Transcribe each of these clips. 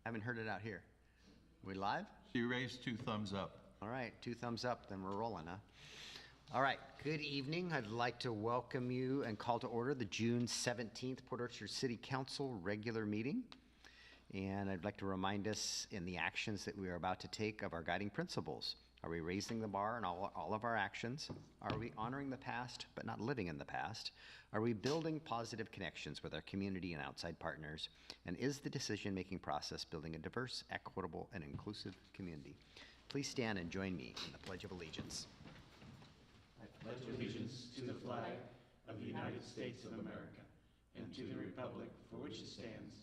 Haven't heard it out here. We live? She raised 2 thumbs up. All right, 2 thumbs up, then we're rolling, huh? All right, good evening. I'd like to welcome you and call to order the June 17th Port Orchard City Council regular meeting. And I'd like to remind us in the actions that we are about to take of our guiding principles. Are we raising the bar in all of our actions? Are we honoring the past but not living in the past? Are we building positive connections with our community and outside partners? And is the decision-making process building a diverse, equitable, and inclusive community? Please stand and join me in the Pledge of Allegiance. I pledge allegiance to the flag of the United States of America and to the republic for which it stands,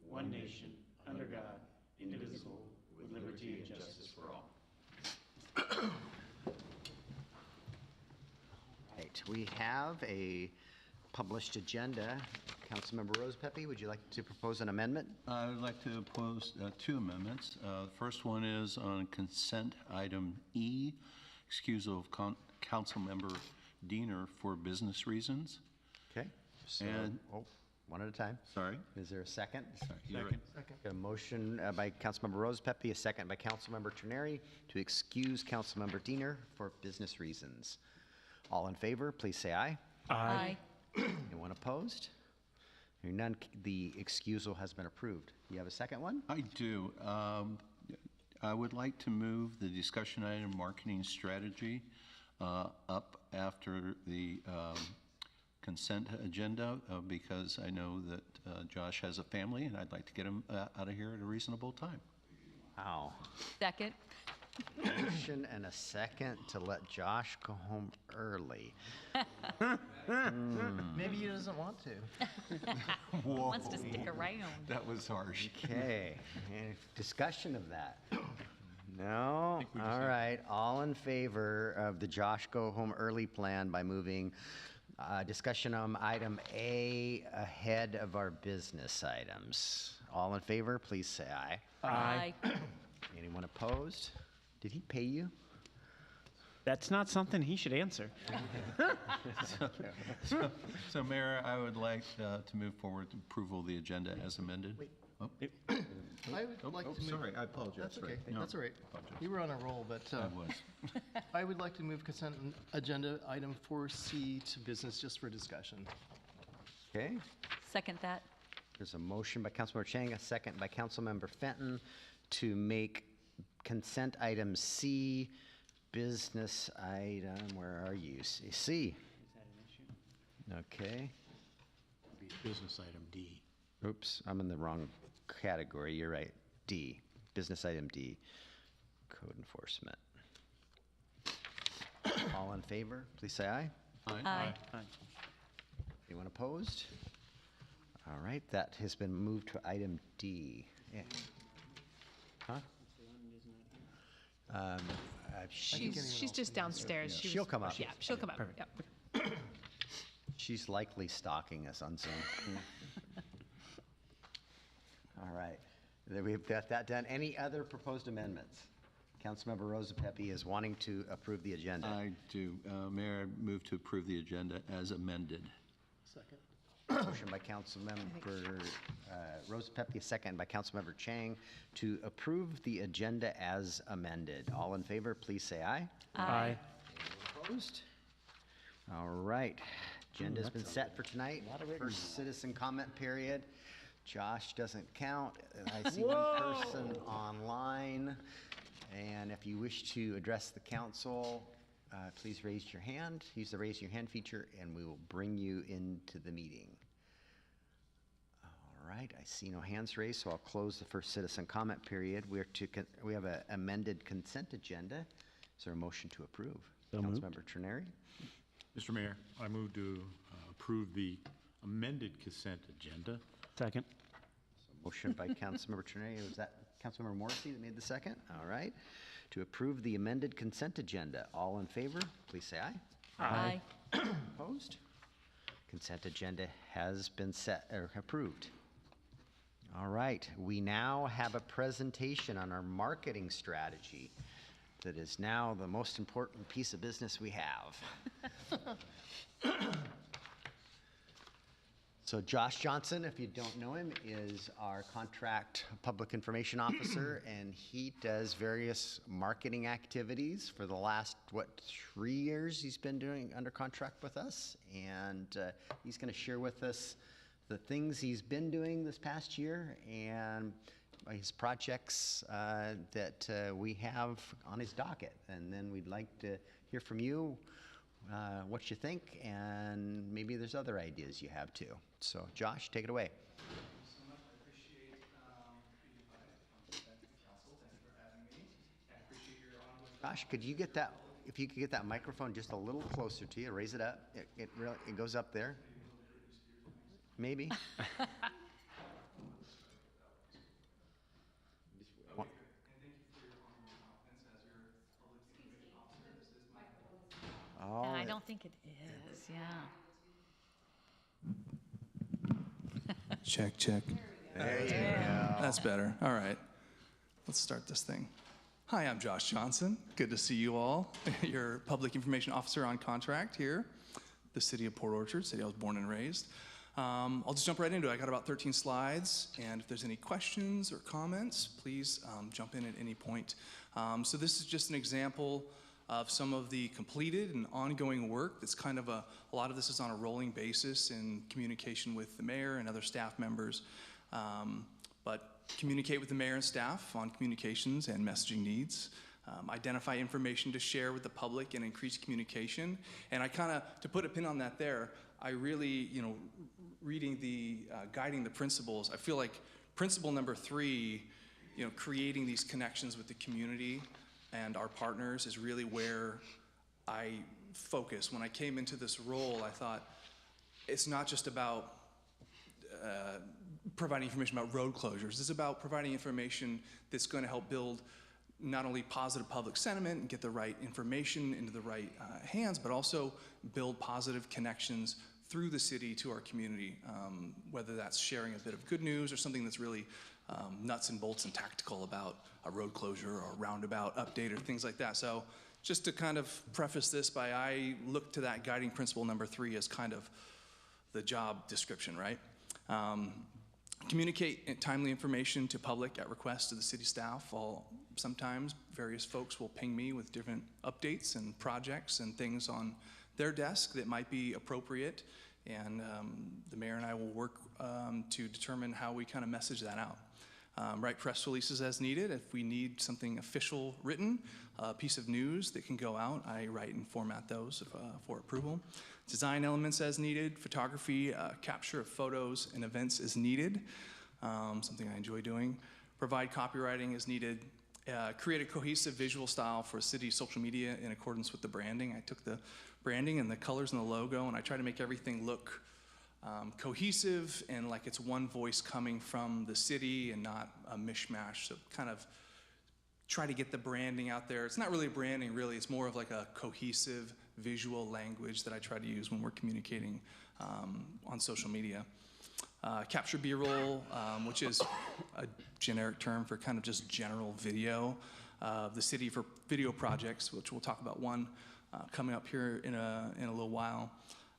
one nation, under God, indivisible, with liberty and justice for all. Right, we have a published agenda. Councilmember Rose Pepe, would you like to propose an amendment? I would like to propose 2 amendments. The first one is on consent item E, excusal of Councilmember Diener for business reasons. Okay. So, And- one at a time. Sorry. Is there a second? You're right. A motion by Councilmember Rose Pepe, a second by Councilmember Trineri to excuse Councilmember Diener for business reasons. All in favor, please say aye. Aye. Anyone opposed? Hearing none, the excusal has been approved. You have a second one? I do. I would like to move the discussion item marketing strategy up after the consent agenda because I know that Josh has a family and I'd like to get him out of here at a reasonable time. Wow. Second. Motion and a second to let Josh go home early. Maybe he doesn't want to. Wants to stick around. That was harsh. Okay, any discussion of that? No? All right, all in favor of the Josh Go Home Early plan by moving discussion on item A ahead of our business items. All in favor, please say aye. Aye. Anyone opposed? Did he pay you? That's not something he should answer. So Mayor, I would like to move forward to approval of the agenda as amended. Oh, I would like to move. sorry, I apologize. That's okay. No, That's all right. apologize. You were on a roll, but I was. I would like to move consent agenda item 4C to business just for discussion. Okay, Second that. there's a motion by Councilmember Chang, a second by Councilmember Fenton to make consent item C, business item, where are you? C. Is that an issue? Okay. Business item D. Oops, I'm in the wrong category. You're right. D, business item D, code enforcement. All in favor, please say aye. Aye. Anyone opposed? All right, that has been moved to item D. Yeah. Huh? She's just downstairs. She She'll was- come up. Yeah, she'll come up. Yep. She's likely stalking us on Zoom. All right, then we've got that done. Any other proposed amendments? Councilmember Rosa Pepe is wanting to approve the agenda. I do. Mayor, I move to approve the agenda as amended. Second. Motion by Councilmember Rosa Pepe, a second by Councilmember Chang to approve the agenda as amended. All in favor, please say aye. Aye. Opposed? All right, agenda's been set for tonight. First citizen comment period. Josh doesn't count. I see one person online. And if you wish to address the council, please raise your hand. Use the raise your hand feature and we will bring you into the meeting. All right, I see no hands raised, so I'll close the first citizen comment period. We have an amended consent agenda. Is there a motion to approve? So moved. Councilmember Trineri? Mr. Mayor, I move to approve the amended consent agenda. Second. Motion by Councilmember Trineri. Was that Councilmember Morrissey that made the second? All right. To approve the amended consent agenda. All in favor, please say aye. Aye. Opposed? Consent agenda has been set or approved. All right, we now have a presentation on our marketing strategy that is now the most important piece of business we have. So Josh Johnson, if you don't know him, is our contract public information officer, and he does various marketing activities for the last, 3 years he's been doing under contract with us. And he's going to share with us the things he's been doing this past year and his projects that we have on his docket. And then we'd like to hear from you what you think, and maybe there's other ideas you have too. So Josh, take it away. Thank you so much. I appreciate being invited to come present to the council. Thank you for having me. I appreciate your ongoing. Josh, could you get that, if you could get that microphone just a little closer to you, raise it up. It really, it goes up there. Maybe. And thank you for your ongoing confidence as your public information officer. This is my Oh, I don't think it is, yeah. Check, check. there you go. That's better. All right. Let's start this thing. Hi, I'm Josh Johnson. Good to see you all. Your public information officer on contract here, the city of Port Orchard, city I was born and raised. I'll just jump right into it. I got about 13 slides, and if there's any questions or comments, please jump in at any point. So this is just an example of some of the completed and ongoing work. That's kind of a lot of this is on a rolling basis in communication with the mayor and other staff members. But communicate with the mayor and staff on communications and messaging needs. Identify information to share with the public and increase communication. And I kind of, to put a pin on that there, I really, reading the guiding the principles, I feel like principle number 3, creating these connections with the community and our partners is really where I focus. When I came into this role, I thought it's not just about providing information about road closures. It's about providing information that's going to help build not only positive public sentiment and get the right information into the right hands, but also build positive connections through the city to our community, whether that's sharing a bit of good news or something that's really nuts and bolts and tactical about a road closure or a roundabout update or things like that. So just to kind of preface this by, I look to that guiding principle number 3 as kind of the job description, right? Communicate timely information to public at request of the city staff. Sometimes various folks will ping me with different updates and projects and things on their desk that might be appropriate, and the mayor and I will work to determine how we kind of message that out. Write press releases as needed. If we need something official written, a piece of news that can go out, I write and format those for approval. Design elements as needed. Photography, capture of photos and events as needed, something I enjoy doing. Provide copywriting as needed. Create a cohesive visual style for city social media in accordance with the branding. I took the branding and the colors and the logo, and I try to make everything look cohesive and like it's one voice coming from the city and not a mishmash. So kind of try to get the branding out there. It's not really branding, really. It's more of like a cohesive visual language that I try to use when we're communicating on social media. Capture B-roll, which is a generic term for kind of just general video of the city for video projects, which we'll talk about one coming up here in a little while.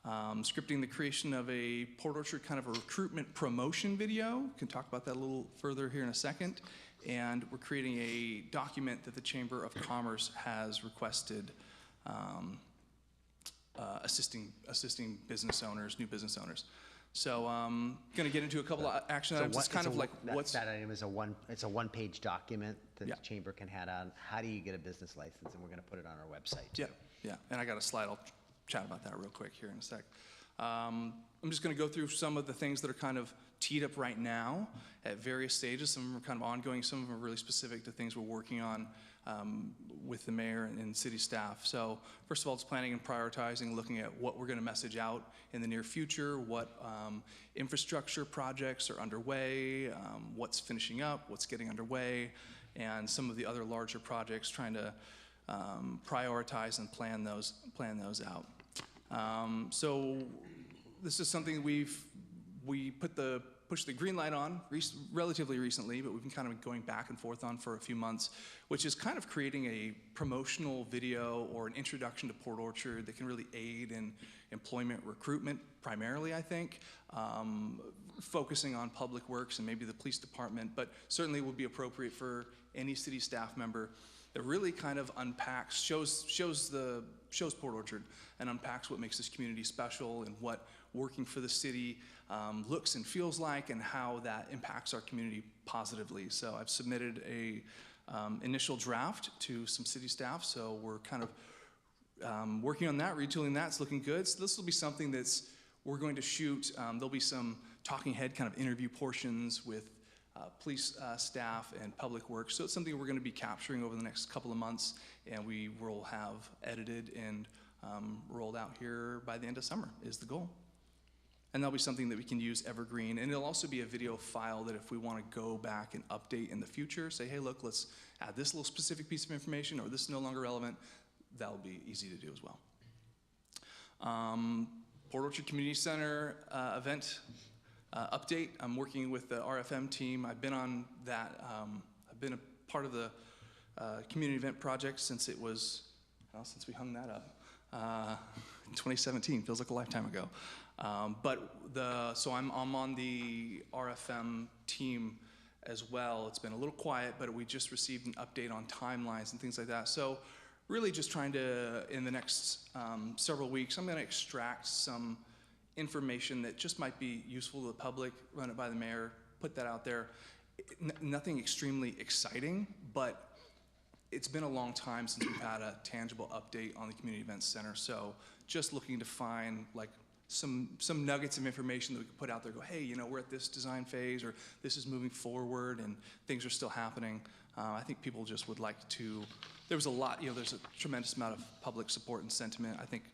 Scripting the creation of a Port Orchard kind of a recruitment promotion video. Can talk about that a little further here in a second. And we're creating a document that the Chamber of Commerce has requested, assisting business owners, new business owners. So going to get into a couple of action items. It's kind of like what's that item is it's a one-page document that Yeah. the chamber can have on how do you get a business license, and we're going to put it on our website. Yeah, yeah, and I got a slide. I'll chat about that real quick here in a sec. I'm just going to go through some of the things that are kind of teed up right now at various stages. Some of them are kind of ongoing. Some of them are really specific to things we're working on with the mayor and city staff. So first of all, it's planning and prioritizing, looking at what we're going to message out in the near future, what infrastructure projects are underway, what's finishing up, what's getting underway, and some of the other larger projects, trying to prioritize and plan those out. So this is something we put pushed the green light on relatively recently, but we've been kind of going back and forth on for a few months, which is kind of creating a promotional video or an introduction to Port Orchard that can really aid in employment recruitment, primarily, I think, focusing on public works and maybe the police department, but certainly would be appropriate for any city staff member that really kind of unpacks, shows Port Orchard and unpacks what makes this community special and what working for the city looks and feels like and how that impacts our community positively. So I've submitted a initial draft to some city staff, so we're kind of working on that, retooling that. It's looking good. So this will be something we're going to shoot. There'll be some talking head kind of interview portions with police staff and public works. So it's something we're going to be capturing over the next couple of months, and we will have edited and rolled out here by the end of summer is the goal. And that'll be something that we can use evergreen. And it'll also be a video file that if we want to go back and update in the future, say, hey, look, let's add this little specific piece of information, or this is no longer relevant, that'll be easy to do as well. Port Orchard Community Center event update. I'm working with the RFM team. I've been on that. I've been a part of the community event project since it was, well, since we hung that up. 2017, feels like a lifetime ago. So I'm on the RFM team as well. It's been a little quiet, but we just received an update on timelines and things like that. So really just trying to, in the next several weeks, I'm going to extract some information that just might be useful to the public, run it by the mayor, put that out there. Nothing extremely exciting, but it's been a long time since we've had a tangible update on the Community Events Center. So just looking to find like some nuggets of information that we could put out there, go, hey, you know, we're at this design phase, or this is moving forward and things are still happening. I think people just would like to, there's a tremendous amount of public support and sentiment. I think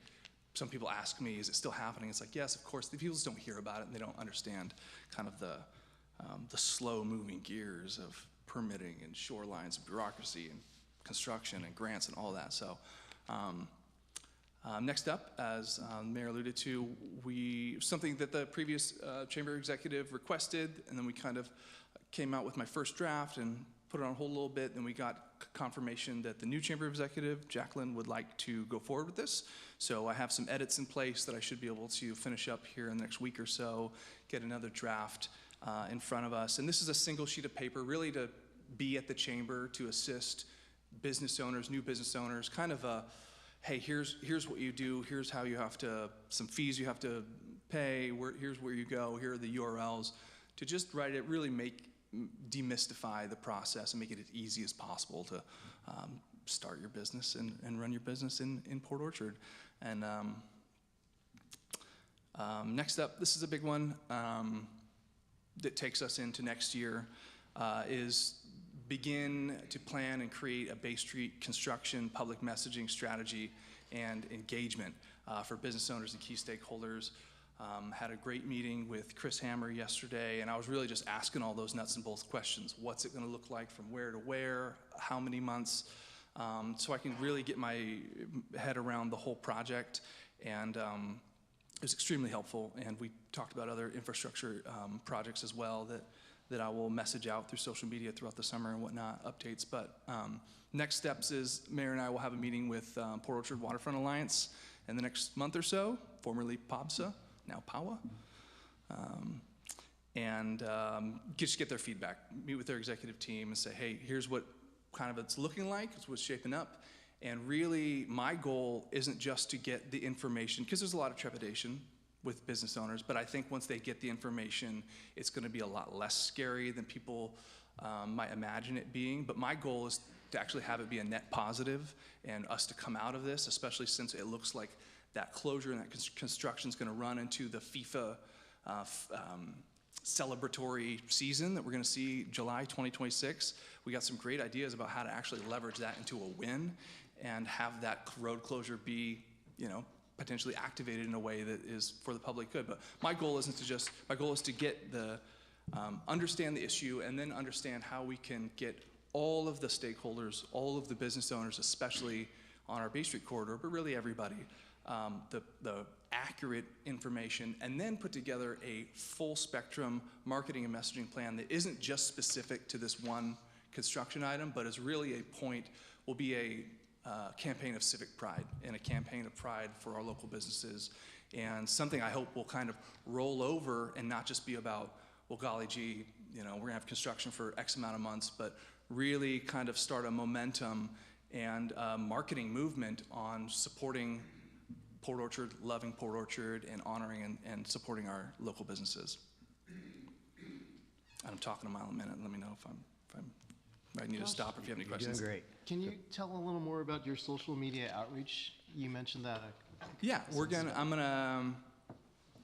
some people ask me, is it still happening? It's like, yes, of course. The people just don't hear about it and they don't understand kind of the slow moving gears of permitting and shorelines and bureaucracy and construction and grants and all that. So next up, as the mayor alluded to, something that the previous chamber executive requested, and then we kind of came out with my first draft and put it on hold a little bit. Then we got confirmation that the new chamber executive, Jacqueline, would like to go forward with this. So I have some edits in place that I should be able to finish up here in the next week or so, get another draft in front of us. And this is a single sheet of paper, really to be at the chamber to assist business owners, new business owners, kind of a, hey, here's what you do, here's how you have to, some fees you have to pay, here's where you go, here are the URLs, to just write it, really demystify the process and make it as easy as possible to start your business and run your business in Port Orchard. And next up, this is a big one that takes us into next year, is begin to plan and create a Bay Street construction public messaging strategy and engagement for business owners and key stakeholders. Had a great meeting with Chris Hammer yesterday, and I was really just asking all those nuts and bolts questions. What's it going to look like from where to where? How many months? So I can really get my head around the whole project, and it was extremely helpful. And we talked about other infrastructure projects as well that I will message out through social media throughout the summer and whatnot, updates. But next steps is Mayor and I will have a meeting with Port Orchard Waterfront Alliance in the next month or so, formerly POBSA, now POWA. And just get their feedback, meet with their executive team and say, hey, here's what kind of it's looking like, it's what's shaping up. And really, my goal isn't just to get the information, because there's a lot of trepidation with business owners, but I think once they get the information, it's going to be a lot less scary than people might imagine it being. But my goal is to actually have it be a net positive and us to come out of this, especially since it looks like that closure and that construction is going to run into the FIFA celebratory season that we're going to see July 2026. We got some great ideas about how to actually leverage that into a win and have that road closure be, potentially activated in a way that is for the public good. But my goal isn't to just, my goal is to get understand the issue and then understand how we can get all of the stakeholders, all of the business owners, especially on our Bay Street corridor, but really everybody, the accurate information, and then put together a full spectrum marketing and messaging plan that isn't just specific to this one construction item, but is really will be a campaign of civic pride and a campaign of pride for our local businesses, and something I hope will kind of roll over and not just be about, well, golly gee, we're gonna have construction for X amount of months, but really kind of start a momentum and marketing movement on supporting Port Orchard, loving Port Orchard, and honoring and supporting our local businesses. I'm talking a mile a minute. Let me know if I need to stop or if you have any You're questions. doing great. Can you tell a little more about your social media outreach? You mentioned that. Yeah, I'm gonna,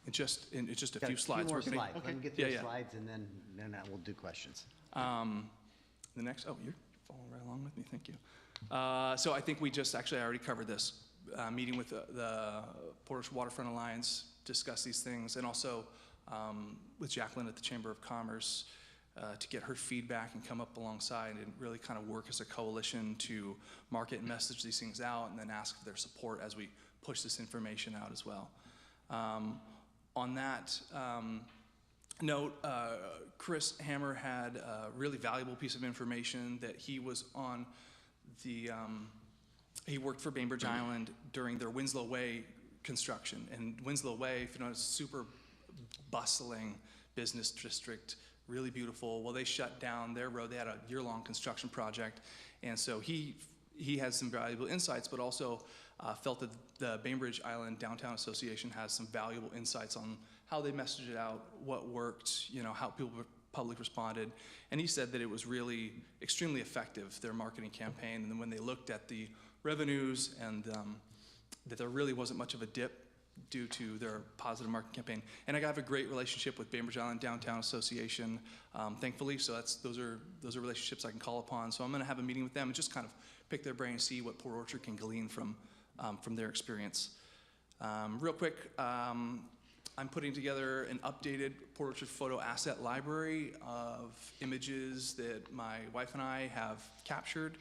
in just a Got few slides. more we're gonna- slides. Let me get through Yeah, the yeah. slides, and then we'll do questions. The next, you're following right along with me, thank you. So I think I already covered this. Meeting with the Port Orchard Waterfront Alliance, discuss these things, and also with Jacqueline at the Chamber of Commerce to get her feedback and come up alongside and really kind of work as a coalition to market and message these things out, and then ask for their support as we push this information out as well. On that note, Chris Hammer had a really valuable piece of information that he was on he worked for Bainbridge Island during their Winslow Way construction. And Winslow Way, if you know, it's a super bustling business district, really beautiful. Well, they shut down their road. They had a year-long construction project. And so he had some valuable insights, but also felt that the Bainbridge Island Downtown Association has some valuable insights on how they messaged it out, what worked, how public responded. And he said that it was really extremely effective, their marketing campaign. And then when they looked at the revenues and that there really wasn't much of a dip due to their positive marketing campaign. And I have a great relationship with Bainbridge Island Downtown Association, thankfully. So those are relationships I can call upon. So I'm going to have a meeting with them and just kind of pick their brain and see what Port Orchard can glean from their experience. Real quick, I'm putting together an updated Port Orchard photo asset library of images that my wife and I have captured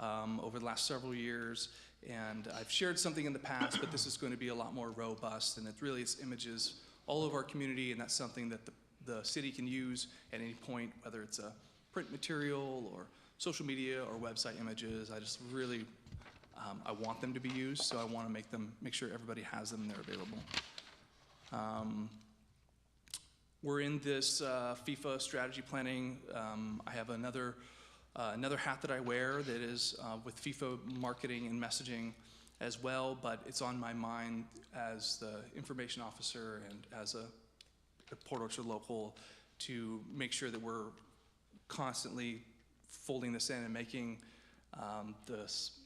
over the last several years. And I've shared something in the past, but this is going to be a lot more robust. And it's images all over our community, and that's something that the city can use at any point, whether it's a print material or social media or website images. I just really, I want them to be used, so I want to make sure everybody has them and they're available. We're in this FIFA strategy planning. I have another hat that I wear that is with FIFA marketing and messaging as well, but it's on my mind as the information officer and as a Port Orchard local to make sure that we're constantly folding this in and making this,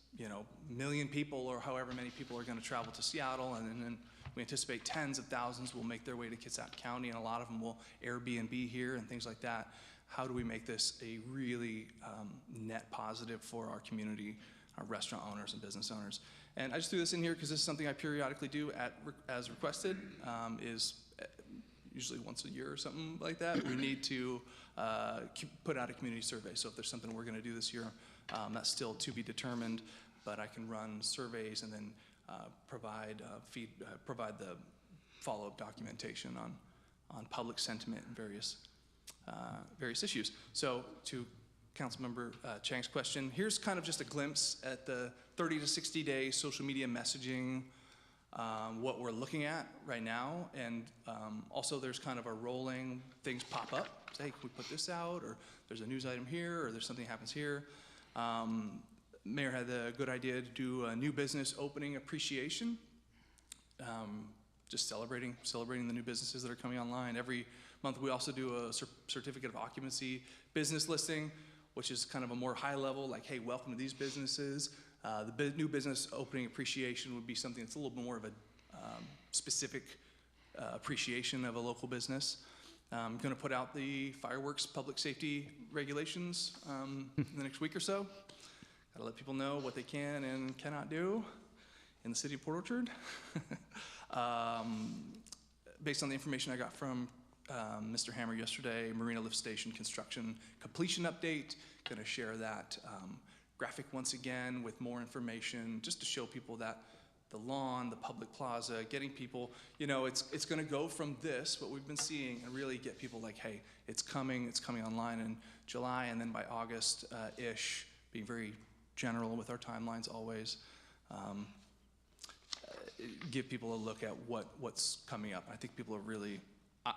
million people or however many people are going to travel to Seattle, and then we anticipate tens of thousands will make their way to Kitsap County, and a lot of them will Airbnb here and things like that. How do we make this a really net positive for our community, our restaurant owners and business owners? And I just threw this in here because this is something I periodically do as requested, is usually once a year or something like that. We need to put out a community survey. So if there's something we're going to do this year, that's still to be determined, but I can run surveys and then provide the follow-up documentation on public sentiment and various issues. So to Councilmember Chang's question, here's kind of just a glimpse at the 30 to 60 day social media messaging, what we're looking at right now. And also there's kind of a rolling, things pop up, say, hey, can we put this out? Or there's a news item here, or there's something happens here. Mayor had the good idea to do a new business opening appreciation. Just celebrating the new businesses that are coming online. Every month we also do a certificate of occupancy business listing, which is kind of a more high level, like, hey, welcome to these businesses. The new business opening appreciation would be something that's a little bit more of a specific appreciation of a local business. I'm going to put out the fireworks public safety regulations in the next week or so. Got to let people know what they can and cannot do in the city of Port Orchard. Based on the information I got from Mr. Hammer yesterday, Marina Lift Station construction completion update. Going to share that graphic once again with more information just to show people that the lawn, the public plaza, getting people, you know, it's going to go from this, what we've been seeing, and really get people like, hey, it's coming online in July, and then by August-ish, being very general with our timelines always, give people a look at what's coming up. I think people are really,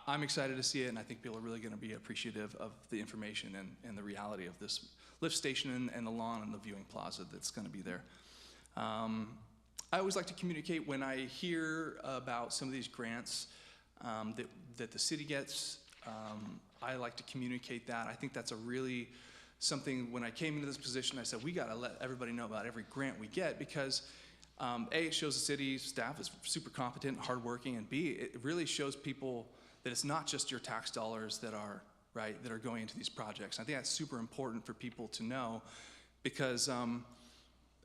I'm excited to see it, and I think people are really going to be appreciative of the information and the reality of this lift station and the lawn and the viewing plaza that's going to be there. I always like to communicate when I hear about some of these grants that the city gets. I like to communicate that. I think that's a really something, when I came into this position, I said, we got to let everybody know about every grant we get, because A, it shows the city staff is super competent and hardworking, and B, it really shows people that it's not just your tax dollars that are, right, that are going into these projects. I think that's super important for people to know, because A,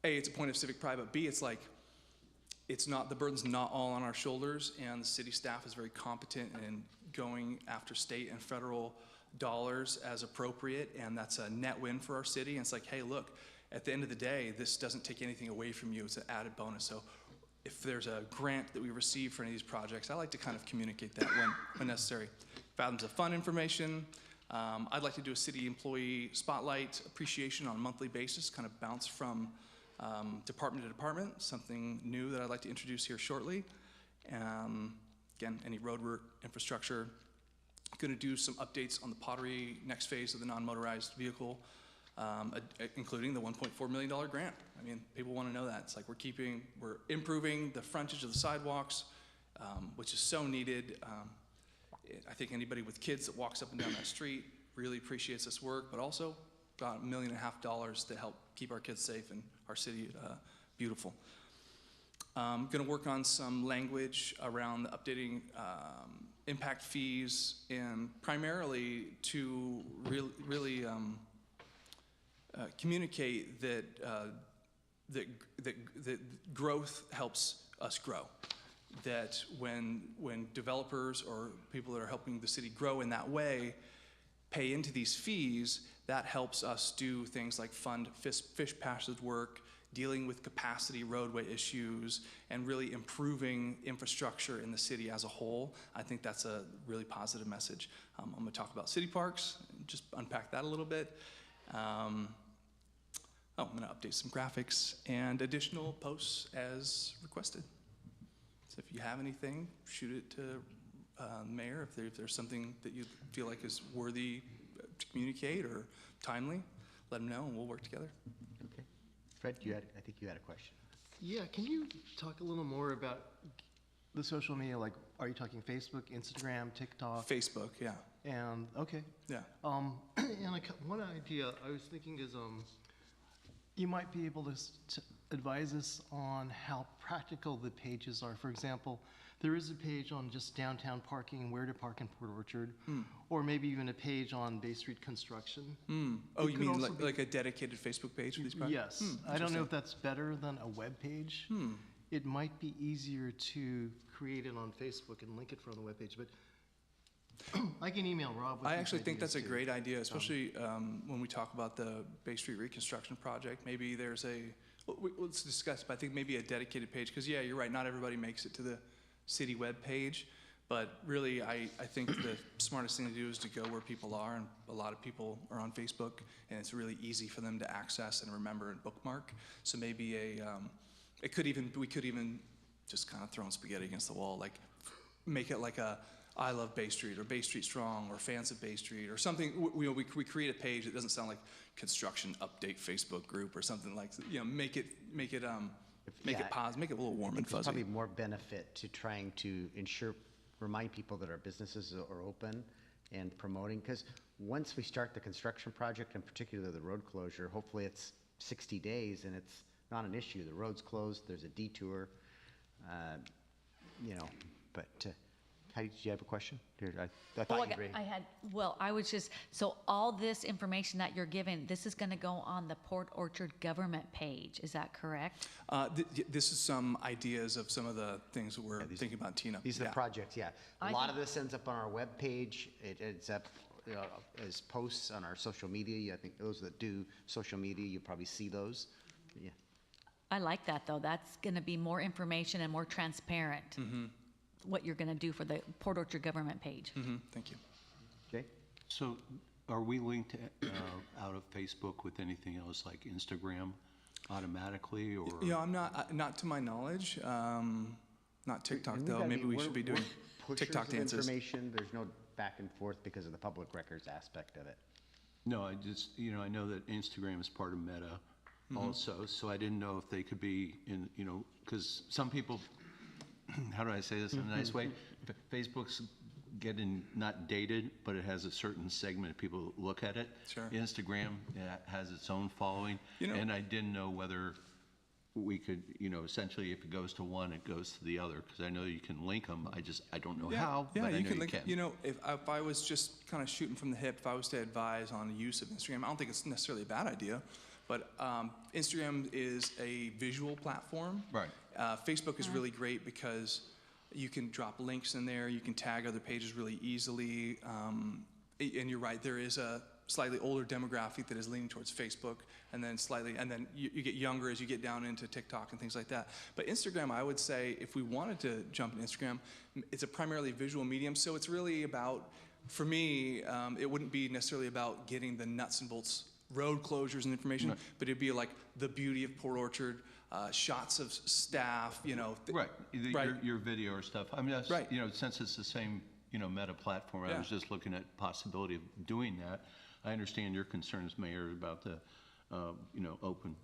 it's a point of civic pride, but B, it's like, it's not, the burden's not all on our shoulders, and the city staff is very competent in going after state and federal dollars as appropriate, and that's a net win for our city. And it's like, hey, look, at the end of the day, this doesn't take anything away from you. It's an added bonus. So if there's a grant that we receive for any of these projects, I like to kind of communicate that when necessary. Fathoms of Fund information. I'd like to do a city employee spotlight appreciation on a monthly basis, kind of bounce from department to department, something new that I'd like to introduce here shortly. Again, any road work, infrastructure. Going to do some updates on the Pottery next phase of the non-motorized vehicle, including the $1.4 million grant. I mean, people want to know that. It's like we're improving the frontage of the sidewalks, which is so needed. I think anybody with kids that walks up and down that street really appreciates this work, but also about $1.5 million to help keep our kids safe and our city beautiful. I'm going to work on some language around updating impact fees, and primarily to really communicate that growth helps us grow. That when developers or people that are helping the city grow in that way pay into these fees, that helps us do things like fund fish passage work, dealing with capacity roadway issues, and really improving infrastructure in the city as a whole. I think that's a really positive message. I'm going to talk about city parks, and just unpack that a little bit. I'm going to update some graphics and additional posts as requested. So if you have anything, shoot it to Mayor. If there's something that you feel like is worthy to communicate or timely, let him know and we'll work together. Okay. Fred, I think you had a question. Yeah, can you talk a little more about the social media? Like, are you talking Facebook, Instagram, TikTok? Facebook, yeah. And, okay. Yeah. And one idea I was thinking is, you might be able to advise us on how practical the pages are. For example, there is a page on just downtown parking and where to park in Port Orchard, or maybe even a page on Bay Street construction. Oh, It you could mean also like a dedicated Facebook page for these projects? Yes. I don't know if that's better than a web page. It might be easier to create it on Facebook and link it from the web page, but I can email Rob with I these actually think ideas that's a too. great idea, especially when we talk about the Bay Street reconstruction project. Maybe there's let's discuss, but I think maybe a dedicated page, because yeah, you're right, not everybody makes it to the city web page, but really I think the smartest thing to do is to go where people are, and a lot of people are on Facebook, and it's really easy for them to access and remember and bookmark. So maybe we could even just kind of throw spaghetti against the wall, like make it like a I love Bay Street, or Bay Street Strong, or Fans of Bay Street, or something. We create a page that doesn't sound like construction update Facebook group or something like, make it positive, make it a little warm and There's fuzzy. probably more benefit to trying to remind people that our businesses are open and promoting, because once we start the construction project, and particularly the road closure, hopefully it's 60 days and it's not an issue. The road's closed, there's a detour, but Heidi, did you have a question? I thought you agreed. I was just, so all this information that you're given, this is going to go on the Port Orchard government page, is that correct? This is some ideas of some of the things that we're thinking about, Tina. These are the projects, yeah. A I lot think- of this ends up on our webpage. It ends up as posts on our social media. I think those that do social media, you probably see those. Yeah. I like that, though. That's going to be more information and more transparent, what you're going to do for the Port Orchard government page. Thank you. Jay? So are we linked out of Facebook with anything else like Instagram automatically, or? You know, I'm not to my knowledge. Not TikTok, And though. gotta Maybe be- we we're- should be doing we're pushers TikTok of dances. information. There's no back and forth because of the public records aspect of it. No, I just, you know, I know that Instagram is part of Meta also, so I didn't know if they could be in, you know, because some people, how do I say this in a nice way? Facebook's getting not dated, but it has a certain segment of people that look at it. Sure. Instagram has its own following, You know- and I didn't know whether we could, you know, essentially if it goes to one, it goes to the other, because I know you can link them. I don't know how, Yeah, but I know you can you link. can. You know, if I was just kind of shooting from the hip, if I was to advise on the use of Instagram, I don't think it's necessarily a bad idea, but Instagram is a visual platform. Right. Facebook is really great because you can drop links in there. You can tag other pages really easily. And you're right, there is a slightly older demographic that is leaning towards Facebook, and then you get younger as you get down into TikTok and things like that. But Instagram, I would say, if we wanted to jump into Instagram, it's a primarily visual medium, so it's really about, for me, it wouldn't be necessarily about getting the nuts and bolts road closures and information, but it'd be like the beauty of Port Orchard, shots of staff, you know. Right, Right. Your video or stuff. I mean, that's, Right. you know, since it's the same, you know, Meta platform, I Yeah. was just looking at possibility of doing that. I understand your concerns, Mayor, about the, you know, open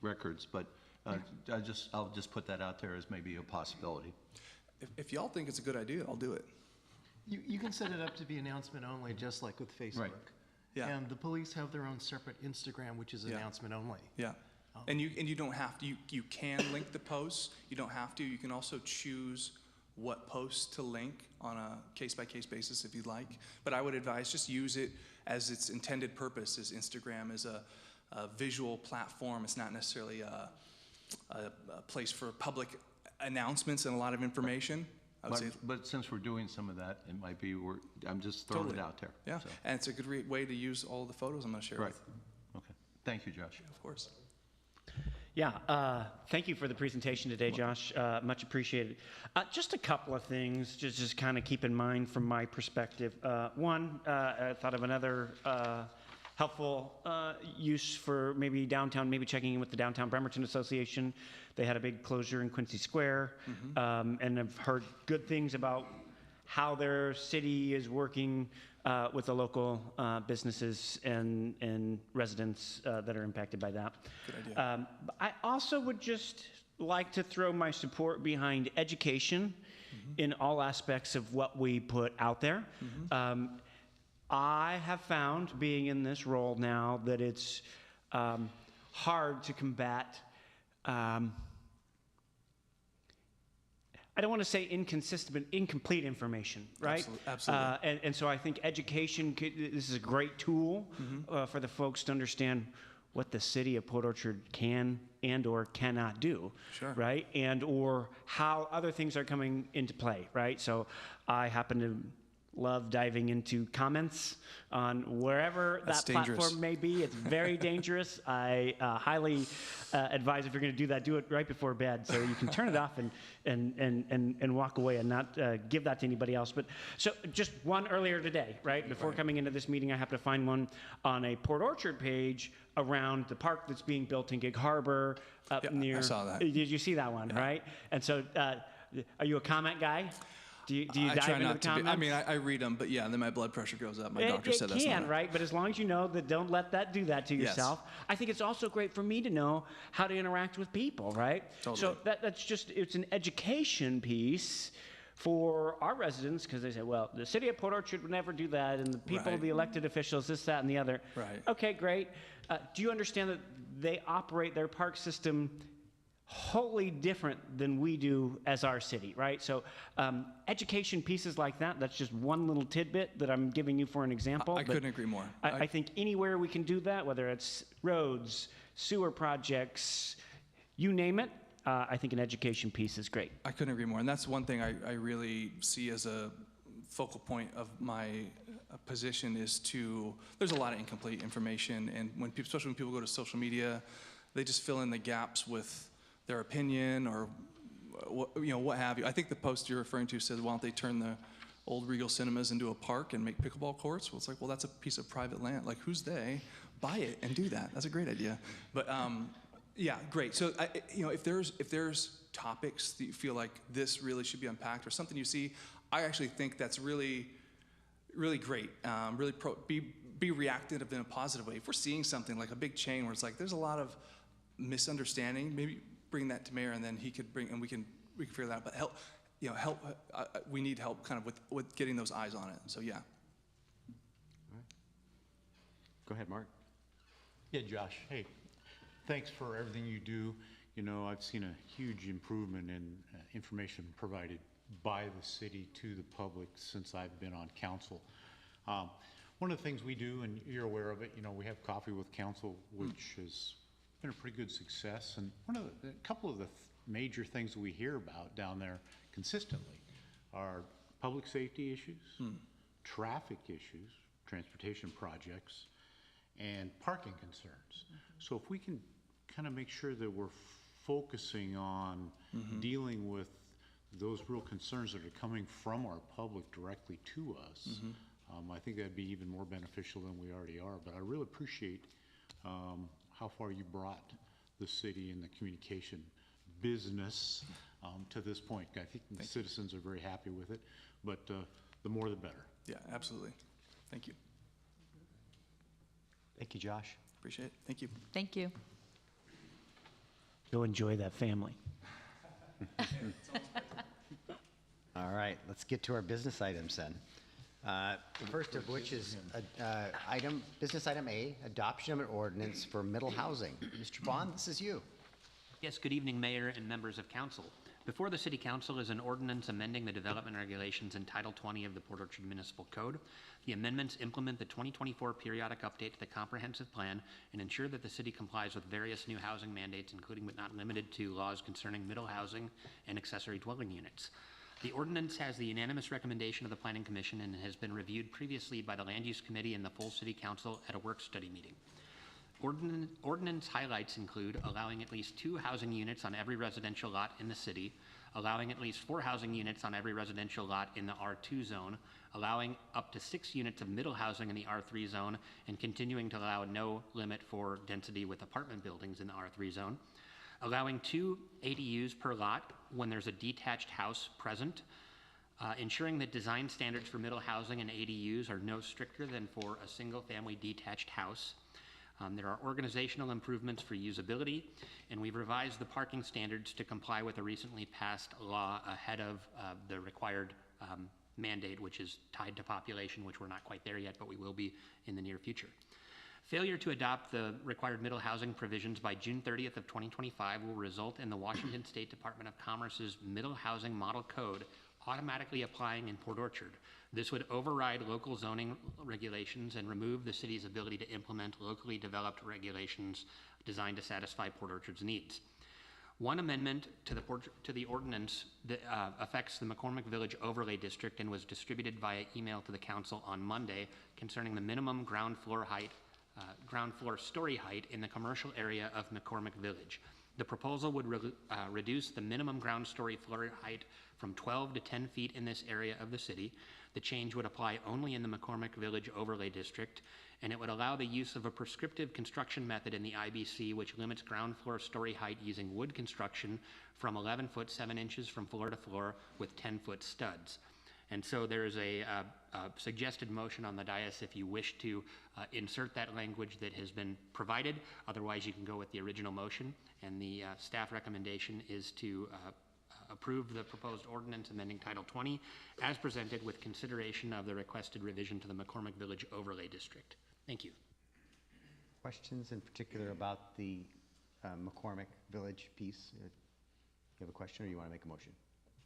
records, but I'll just put that out there as maybe a possibility. If y'all think it's a good idea, I'll do it. You can set it up to be announcement only, just like with Facebook. Yeah. And the police have their own separate Instagram, which is Yeah. announcement only. Yeah. And you don't have to, you can link the posts. You don't have to. You can also choose what posts to link on a case-by-case basis if you'd like. But I would advise just use it as its intended purpose, as Instagram is a visual platform. It's not necessarily a place for public announcements and a lot of information. I would say But since we're doing some of that, it might be, I'm just throwing totally it out there. Yeah, so. and it's a good way to use all the photos I'm going to share Right, with. okay. Thank you, Josh. Of course. Yeah, thank you for the presentation today, Josh. Much appreciated. Just a couple of things, just kind of keep in mind from my perspective. One, I thought of another helpful use for maybe downtown, maybe checking in with the Downtown Bremerton Association. They had a big closure in Quincy Square, and I've heard good things about how their city is working with the local businesses and residents that are impacted by that. Good idea. I also would just like to throw my support behind education in all aspects of what we put out there. I have found, being in this role now, that it's hard to combat I don't want to say inconsistent, but incomplete information, right? Absolutely. And so I think education, this is a great tool for the folks to understand what the city of Port Orchard can and or cannot do, Sure. right? And or how other things are coming into play, right? So I happen to love diving into comments on wherever That's that dangerous. platform may be. It's very dangerous. I highly advise, if you're going to do that, do it right before bed so you can turn it off and walk away and not give that to anybody else. But so just one earlier today, right? Before coming into this meeting, I happened to find one on a Port Orchard page around the park that's being built in Gig Harbor up Yeah, near. I saw that. Did you see that one, right? And so are you a comment guy? Do you I dive try into not the to be. comments? I mean, I read them, but yeah, then my blood pressure goes up. My doctor said It that's can, not right? But as long as you know that, don't let that do that to Yes. yourself. I think it's also great for me to know how to interact with people, right? Totally. So that's just, it's an education piece for our residents, because they say, well, the city of Port Orchard would never do that, and the people, Right. the elected officials, this, that, and the other. Right. Okay, great. Do you understand that they operate their park system wholly different than we do as our city, right? So education pieces like that, that's just one little tidbit that I'm giving you for an example. I but couldn't agree more. I think anywhere we can do that, whether it's roads, sewer projects, you name it, I think an education piece is great. I couldn't agree more. And that's one thing I really see as a focal point of my position is there's a lot of incomplete information. And especially when people go to social media, they just fill in the gaps with their opinion or what have you. I think the post you're referring to says, why don't they turn the old Regal Cinemas into a park and make pickleball courts? Well, it's like, well, that's a piece of private land. Like, who's they? Buy it and do that. That's a great idea. But yeah, great. So if there's topics that you feel like this really should be unpacked or something you see, I actually think that's really, really great. Be reactive in a positive way. If we're seeing something like a big chain where it's like there's a lot of misunderstanding, maybe bring that to Mayor and then he could bring, and we can figure that out. But we need help kind of with getting those eyes on it. So yeah. Go ahead, Mark. Yeah, Josh, hey, thanks for everything you do. You know, I've seen a huge improvement in information provided by the city to the public since I've been on council. One of the things we do, and you're aware of it, you know, we have Coffee with Council, which has been a pretty good success. And a couple of the major things that we hear about down there consistently are public safety issues, traffic issues, transportation projects, and parking concerns. So if we can kind of make sure that we're focusing on dealing with those real concerns that are coming from our public directly to us, I think that'd be even more beneficial than we already are. But I really appreciate how far you brought the city and the communication business to this point. I think the citizens are very happy with it, but the more the better. Yeah, absolutely. Thank you. Thank you, Josh. Appreciate it. Thank you. Thank you. Go enjoy that family. All right, let's get to our business items then. The first of which is business item A, adoption of an ordinance for middle housing. Mr. Bond, this is you. Yes, good evening, Mayor and members of council. Before the City Council is an ordinance amending the development regulations in Title 20 of the Port Orchard Municipal Code. The amendments implement the 2024 periodic update to the comprehensive plan and ensure that the city complies with various new housing mandates, including but not limited to laws concerning middle housing and accessory dwelling units. The ordinance has the unanimous recommendation of the Planning Commission and has been reviewed previously by the Land Use Committee and the full City Council at a work-study meeting. Ordinance highlights include allowing at least 2 housing units on every residential lot in the city, allowing at least 4 housing units on every residential lot in the R2 zone, allowing up to 6 units of middle housing in the R3 zone, and continuing to allow no limit for density with apartment buildings in the R3 zone, allowing 2 ADUs per lot when there's a detached house present, ensuring that design standards for middle housing and ADUs are no stricter than for a single-family detached house. There are organizational improvements for usability, and we've revised the parking standards to comply with a recently passed law ahead of the required mandate, which is tied to population, which we're not quite there yet, but we will be in the near future. Failure to adopt the required middle housing provisions by June 30th of 2025 will result in the Washington State Department of Commerce's Middle Housing Model Code automatically applying in Port Orchard. This would override local zoning regulations and remove the city's ability to implement locally developed regulations designed to satisfy Port Orchard's needs. One amendment to the ordinance that affects the McCormick Village Overlay District and was distributed via email to the council on Monday concerning the minimum ground floor story height in the commercial area of McCormick Village. The proposal would reduce the minimum ground story floor height from 12 to 10 feet in this area of the city. The change would apply only in the McCormick Village Overlay District, and it would allow the use of a prescriptive construction method in the IBC, which limits ground floor story height using wood construction from 11 foot 7 inches from floor to floor with 10-foot studs. And so there is a suggested motion on the dais if you wish to insert that language that has been provided. Otherwise, you can go with the original motion. And the staff recommendation is to approve the proposed ordinance amending Title 20 as presented with consideration of the requested revision to the McCormick Village Overlay District. Thank you. Questions in particular about the McCormick Village piece? You have a question or you want to make a motion?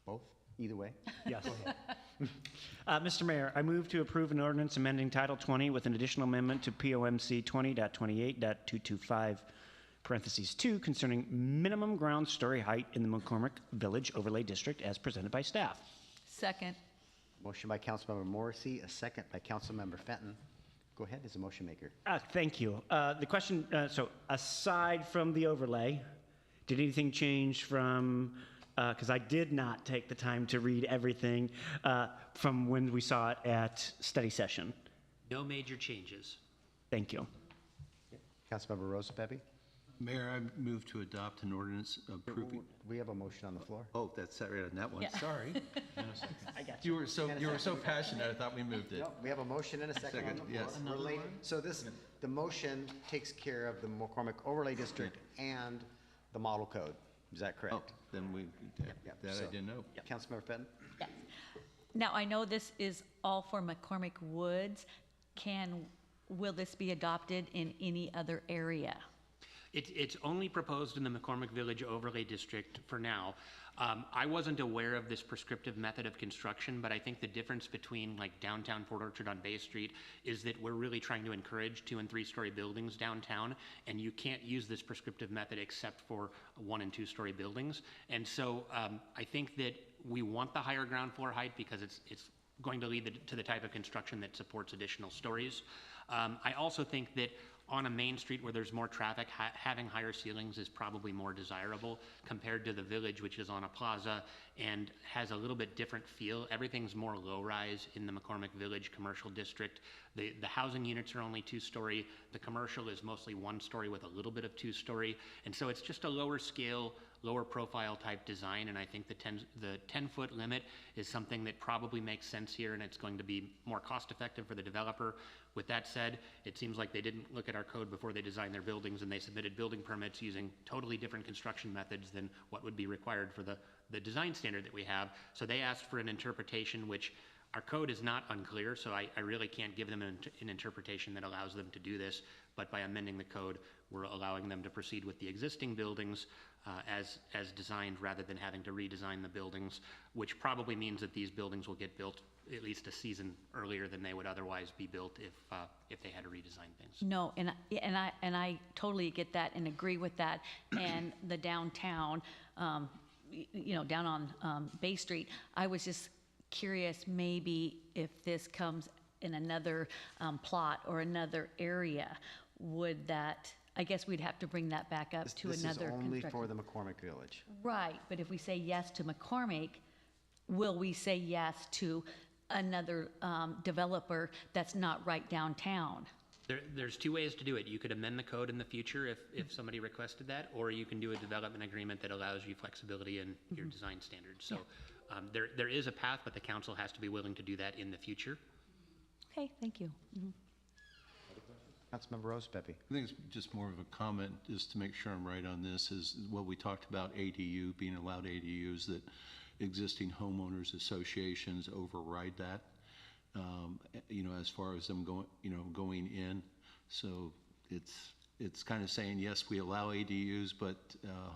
Both? Either way? Yes. Mr. Mayor, I move to approve an ordinance amending Title 20 with an additional amendment to POMC 20.28.225, parentheses 2, concerning minimum ground story height in the McCormick Village Overlay District as presented by staff. Second. Motion by Councilmember Morrissey, a second by Councilmember Fenton. Go ahead as a motion maker. Thank you. The question, so aside from the overlay, Did anything change from, because I did not take the time to read everything from when we saw it at study session? No major changes. Thank you. Councilmember Rosa Pepe? Mayor, I move to adopt an ordinance approving. We have a motion on the floor. Oh, that's right on that one. Yeah. Sorry. I got You were so passionate, I thought we moved it. No, we have a motion and a second on Second, the floor. yes. Related- So the motion takes care of the McCormick Overlay District and the model code. Is that Oh, correct? then Yep, that I so- didn't know. Councilmember Fenton? Yes. Now, I know this is all for McCormick Woods. Will this be adopted in any other area? It's only proposed in the McCormick Village Overlay District for now. I wasn't aware of this prescriptive method of construction, but I think the difference between like downtown Port Orchard on Bay Street is that we're really trying to encourage 2- and 3-story buildings downtown, and you can't use this prescriptive method except for 1- and 2-story buildings. And so I think that we want the higher ground floor height because it's going to lead to the type of construction that supports additional stories. I also think that on a main street where there's more traffic, having higher ceilings is probably more desirable compared to the village, which is on a plaza and has a little bit different feel. Everything's more low-rise in the McCormick Village Commercial District. The housing units are only 2-story. The commercial is mostly 1-story with a little bit of 2-story. And so it's just a lower scale, lower profile type design, and I think the 10-foot limit is something that probably makes sense here, and it's going to be more cost effective for the developer. With that said, it seems like they didn't look at our code before they designed their buildings, and they submitted building permits using totally different construction methods than what would be required for the design standard that we have. So they asked for an interpretation, which our code is not unclear, so I really can't give them an interpretation that allows them to do this, but by amending the code, we're allowing them to proceed with the existing buildings as designed rather than having to redesign the buildings, which probably means that these buildings will get built at least a season earlier than they would otherwise be built if they had to redesign things. No, and I totally get that and agree with that. And the downtown, down on Bay Street, I was just curious maybe if this comes in another plot or another area, would that, I guess we'd have to bring that back up to This is another only construction. for the McCormick Village. Right, but if we say yes to McCormick, will we say yes to another developer that's not right downtown? There's 2 ways to do it. You could amend the code in the future if somebody requested that, or you can do a development agreement that allows you flexibility in your design standards. So there is a path, but the council has to be willing to do that in the future. Okay, thank you. Councilmember Rose Pepe? I think it's just more of a comment, just to make sure I'm right on this, is what we talked about ADU, being allowed ADUs, that existing homeowners associations override that, as far as them going in. So it's kind of saying, yes, we allow ADUs, but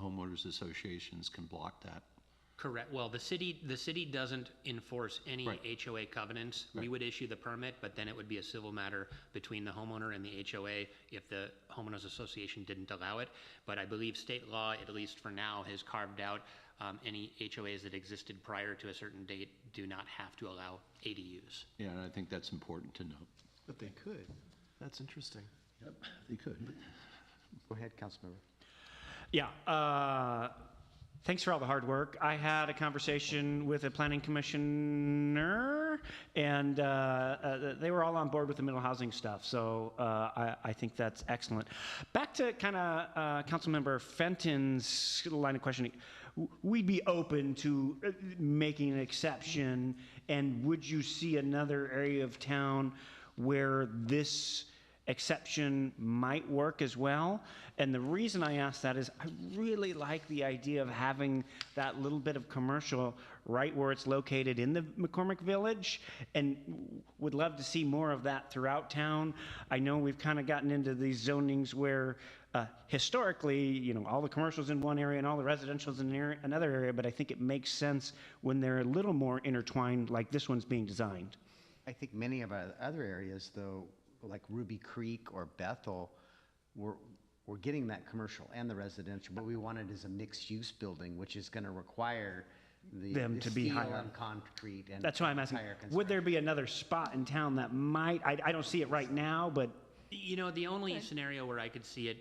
homeowners associations can block that. Correct. Well, the city doesn't enforce any Right. HOA covenants. We Right. would issue the permit, but then it would be a civil matter between the homeowner and the HOA if the homeowners association didn't allow it. But I believe state law, at least for now, has carved out any HOAs that existed prior to a certain date do not have to allow ADUs. Yeah, and I think that's important to note. But they could. That's interesting. Yep, they could. Go ahead, Councilmember. Yeah, thanks for all the hard work. I had a conversation with a planning commissioner, and they were all on board with the middle housing stuff, so I think that's excellent. Back to kind of Councilmember Fenton's line of questioning. We'd be open to making an exception, and would you see another area of town where this exception might work as well? And the reason I ask that is I really like the idea of having that little bit of commercial right where it's located in the McCormick Village, and would love to see more of that throughout town. I know we've kind of gotten into these zonings where historically, all the commercials in one area and all the residential's in another area, but I think it makes sense when they're a little more intertwined like this one's being designed. I think many of our other areas, though, like Ruby Creek or Bethel, we're getting that commercial and the residential, but we want it as a mixed-use building, which is going to require Them to be steel higher. and concrete and That's why I'm asking, higher would there construction. be another spot in town that might, I don't see it right now, but The only scenario where I could see it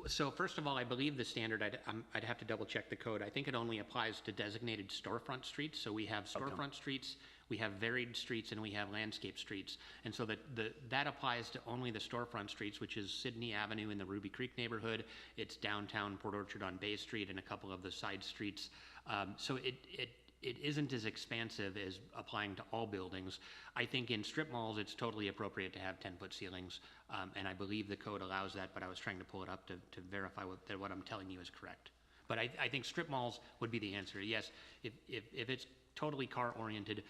So first of all, I believe the standard, I'd have to double check the code. I think it only applies to designated storefront streets. So we have storefront streets, we have varied streets, and we have landscape streets. And so that applies to only the storefront streets, which is Sydney Avenue in the Ruby Creek neighborhood. It's downtown Port Orchard on Bay Street and a couple of the side streets. So it isn't as expansive as applying to all buildings. I think in strip malls, it's totally appropriate to have 10-foot ceilings, and I believe the code allows that, but I was trying to pull it up to verify that what I'm telling you is correct. But I think strip malls would be the answer. Yes, if it's totally car-oriented,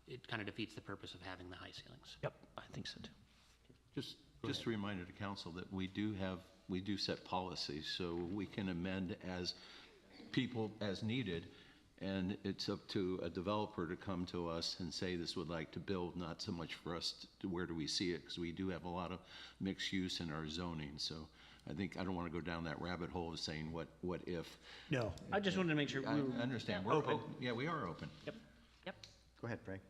it kind of defeats the purpose of having the high ceilings. Yep, I think so too. Just a reminder to council that we do set policies, so we can amend as needed. And it's up to a developer to come to us and say this would like to build, not so much for us to where do we see it, because we do have a lot of mixed use in our zoning. So I don't want to go down that rabbit hole of saying what if. No, I just wanted to make sure I we were understand. We're open. Yeah, we are open. Yep. Yep. Go ahead, Ray.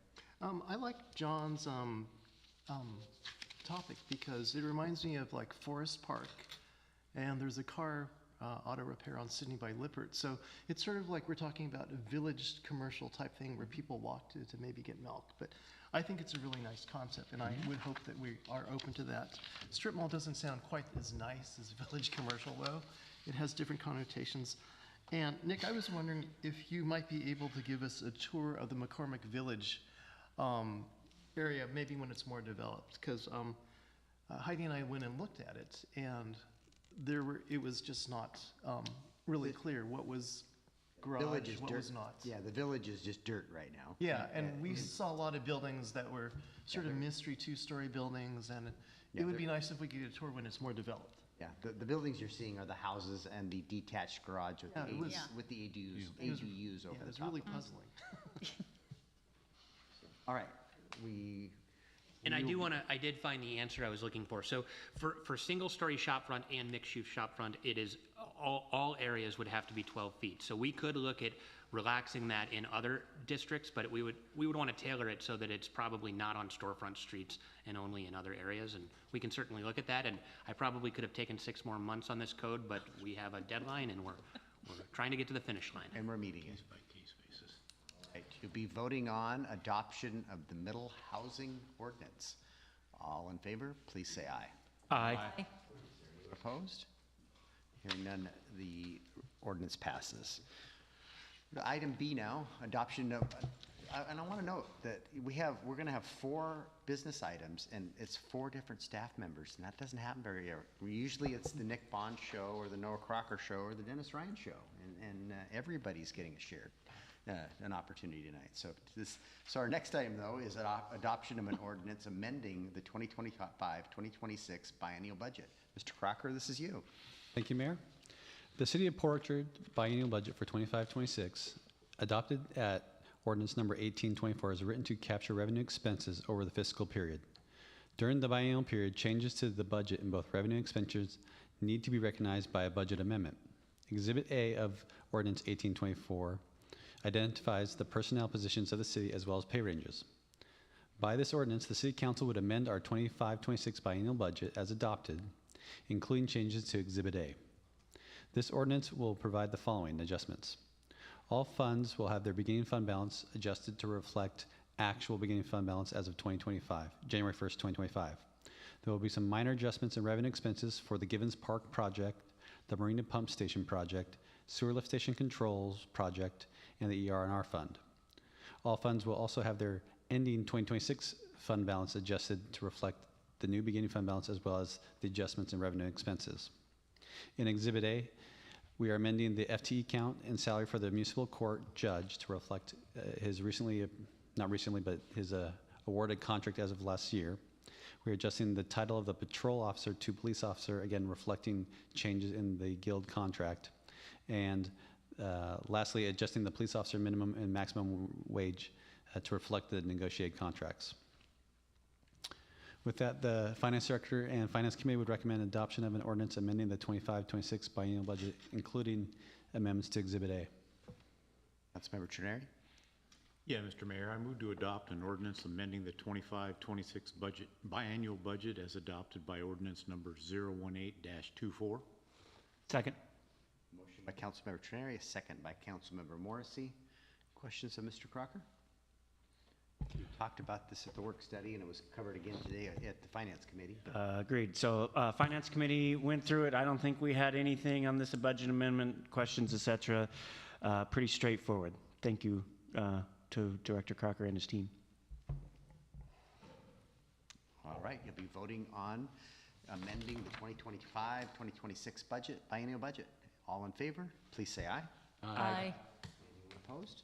I like John's topic because it reminds me of like Forest Park, and there's a car auto repair on Sydney by Lippert. So it's sort of like we're talking about a village commercial type thing where people walk to maybe get milk. But I think it's a really nice concept, and I would hope that we are open to that. Strip mall doesn't sound quite as nice as village commercial, though. It has different connotations. And Nick, I was wondering if you might be able to give us a tour of the McCormick Village area, maybe when it's more developed, because Heidi and I went and looked at it, and it was just not really clear what was garage, what was not. Yeah, the village is just dirt right now. Yeah, and we saw a lot of buildings that were sort of mystery two-story buildings, and it would be nice if we could get a tour when it's more developed. Yeah, the buildings you're seeing are the houses and the detached garage with Yeah, the it was- ADUs, with the ADUs It was- ADUs over Yeah, the it's top. really puzzling. All right, And I did find the answer I was looking for. So for single-story shopfront and mixed-use shopfront, it is, all areas would have to be 12 feet. So we could look at relaxing that in other districts, but we would want to tailor it so that it's probably not on storefront streets and only in other areas. And we can certainly look at that. And I probably could have taken 6 more months on this code, but we have a deadline and we're trying to get to the finish line. and we're meeting it. Right, you'll be voting on adoption of the middle housing ordinance. All in favor, please say aye. Aye. Opposed? Hearing none, the ordinance passes. Item B now, adoption of, and I want to note that we're going to have 4 business items, and it's 4 different staff members, and that doesn't happen very often. Usually it's the Nick Bond show, or the Noah Crocker show, or the Dennis Ryan show, and everybody's getting a share. An opportunity tonight. So our next item, though, is adoption of an ordinance amending the 2025-2026 biennial budget. Mr. Crocker, this is you. Thank you, Mayor. The City of Port Orchard biennial budget for 25-26, adopted at ordinance number 1824, is written to capture revenue expenses over the fiscal period. During the biennial period, changes to the budget in both revenue and expenditures need to be recognized by a budget amendment. Exhibit A of ordinance 1824 identifies the personnel positions of the city as well as pay ranges. By this ordinance, the City Council would amend our 25-26 biennial budget as adopted, including changes to Exhibit A. This ordinance will provide the following adjustments. All funds will have their beginning fund balance adjusted to reflect actual beginning fund balance as of January 1st, 2025. There will be some minor adjustments in revenue expenses for the Givens Park project, the Marina Pump Station project, Sewer Lift Station Controls project, and the ER&R fund. All funds will also have their ending 2026 fund balance adjusted to reflect the new beginning fund balance as well as the adjustments in revenue expenses. In Exhibit A, we are amending the FTE count and salary for the municipal court judge to reflect his awarded contract as of last year. We're adjusting the title of the patrol officer to police officer, again reflecting changes in the guild contract. And lastly, adjusting the police officer minimum and maximum wage to reflect the negotiated contracts. With that, the Finance Director and Finance Committee would recommend adoption of an ordinance amending the 25-26 biennial budget, including amendments to Exhibit A. Councilmember Trenary? Yeah, Mr. Mayor, I move to adopt an ordinance amending the 25-26 biennial budget as adopted by ordinance number 018-24. Second. Motion by Councilmember Trenary, a second by Councilmember Morrissey. Questions of Mr. Crocker? We talked about this at the work study, and it was covered again today at the Finance Committee. Agreed. So Finance Committee went through it. I don't think we had anything on this budget amendment, questions, et cetera. Pretty straightforward. Thank you to Director Crocker and his team. All right, you'll be voting on amending the 2025-2026 budget, biennial budget. All in favor, please say aye. Aye. Anyone opposed?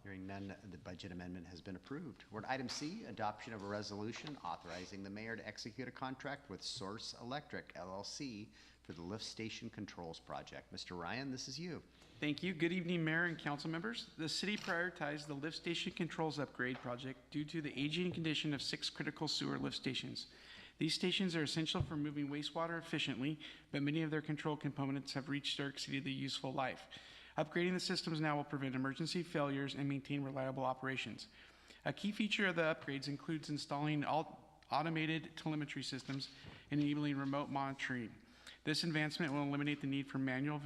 Hearing none, the budget amendment has been approved. We're at item C, adoption of a resolution authorizing the mayor to execute a contract with Source Electric LLC for the lift station controls project. Mr. Ryan, this is you. Thank you. Good evening, Mayor and council members. The city prioritized the lift station controls upgrade project due to the aging condition of 6 critical sewer lift stations. These stations are essential for moving wastewater efficiently, but many of their control components have reached or exceeded the useful life. Upgrading the systems now will prevent emergency failures and maintain reliable operations. A key feature of the upgrades includes installing automated telemetry systems, enabling remote monitoring. This advancement will eliminate the need for manual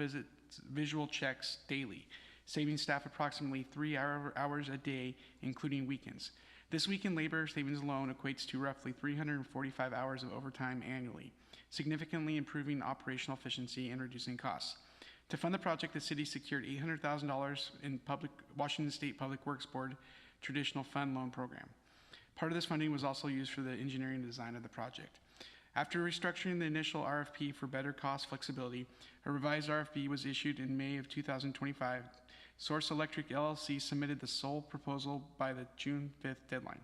visual checks daily, saving staff approximately 3 hours a day, including weekends. This weekend labor savings alone equates to roughly 345 hours of overtime annually, significantly improving operational efficiency and reducing costs. To fund the project, the city secured $800,000 in Washington State Public Works Board traditional fund loan program. Part of this funding was also used for the engineering and design of the project. After restructuring the initial RFP for better cost flexibility, a revised RFP was issued in May of 2025. Source Electric LLC submitted the sole proposal by the June 5th deadline.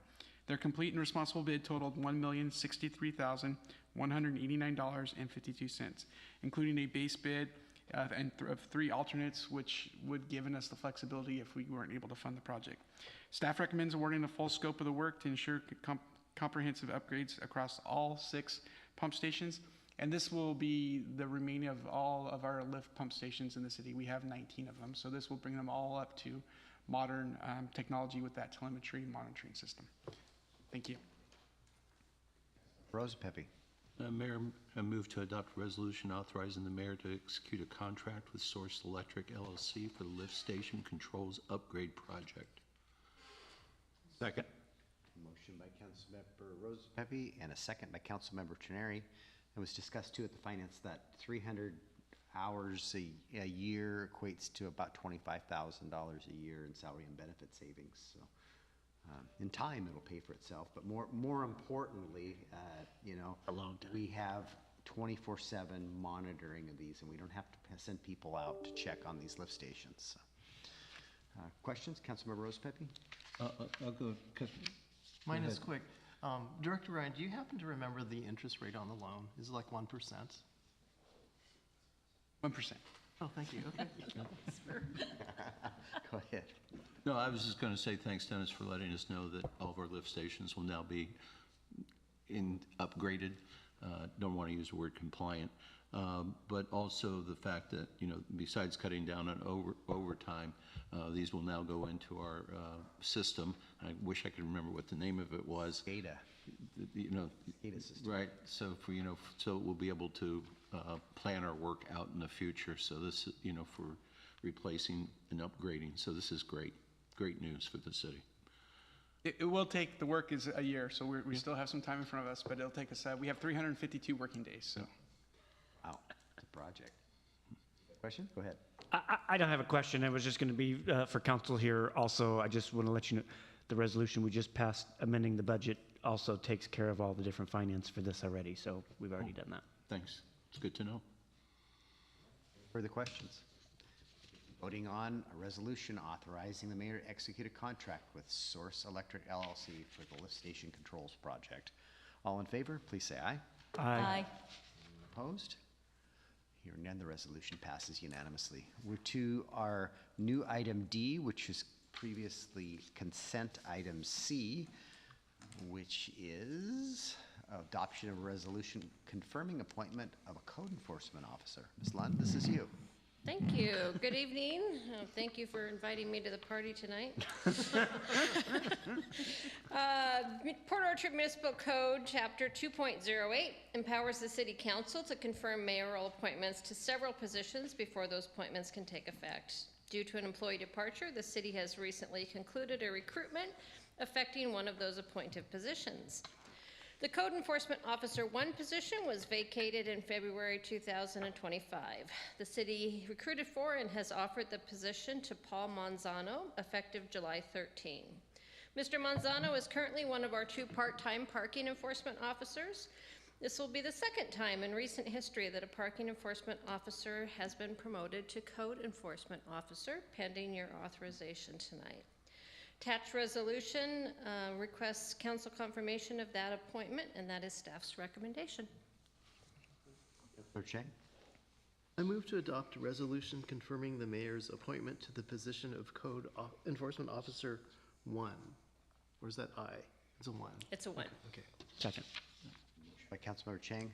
Their complete and responsible bid totaled $1,063,189.52, including a base bid of 3 alternates, which would given us the flexibility if we weren't able to fund the project. Staff recommends awarding the full scope of the work to ensure comprehensive upgrades across all 6 pump stations, and this will be the remaining of all of our lift pump stations in the city. We have 19 of them, so this will bring them all up to modern technology with that telemetry monitoring system. Thank you. Rosa Pepe. Mayor, I move to adopt a resolution authorizing the mayor to execute a contract with Source Electric LLC for the lift station controls upgrade project. Second. Motion by Councilmember Rosa Pepe and a second by Councilmember Trenary. It was discussed too at the finance that 300 hours a year equates to about $25,000 a year in salary and benefit savings. So in time, it'll pay for itself. But more importantly, we have 24/7 monitoring of these, and we don't have to send people out to check on these lift stations. So, questions, Councilmember Rosa Pepe? I'll go. Mine is quick. Director Ryan, do you happen to remember the interest rate on the loan? Is it like 1%? 1%. Oh, thank you. Okay. Go ahead. No, I was just going to say thanks, Dennis, for letting us know that all of our lift stations will now be upgraded. Don't want to use the word compliant, but also the fact that, besides cutting down on overtime, these will now go into our system. I wish I could remember what the name of it was. SCADA. SCADA system. Right. So so we'll be able to plan our work out in the future. So this, for replacing and upgrading. So this is great news for the city. It will take, the work is a year, so we still have some time in front of us, but it'll take us, we have 352 working days, so. Wow, it's a project. Question? Go ahead. I don't have a question. It was just going to be for council here. Also, I just want to let you know the resolution we just passed amending the budget also takes care of all the different finance for this already. So we've already done that. Thanks. It's good to know. Further questions? Voting on a resolution authorizing the mayor to execute a contract with Source Electric LLC for the lift station controls project. All in favor, please say aye. Aye. Opposed? Hearing none, the resolution passes unanimously. We're to our new item D, which is previously consent item C, which is adoption of a resolution confirming appointment of a code enforcement officer. Ms. Lund, this is you. Thank you. Good evening. Thank you for inviting me to the party tonight. Port Orchard Municipal Code, Chapter 2.08, empowers the City Council to confirm mayoral appointments to several positions before those appointments can take effect. Due to an employee departure, the city has recently concluded a recruitment affecting one of those appointed positions. The Code Enforcement Officer 1 position was vacated in February 2025. The city recruited for and has offered the position to Paul Manzano, effective July 13. Mr. Manzano is currently one of our 2 part-time parking enforcement officers. This will be the second time in recent history that a parking enforcement officer has been promoted to Code Enforcement Officer, pending your authorization tonight. Attached resolution requests council confirmation of that appointment, and that is staff's recommendation. Councilor Chang? I move to adopt a resolution confirming the mayor's appointment to the position of Code Enforcement Officer 1. Or is that I? It's a 1. It's a 1. Okay. Second. By Councilmember Chang,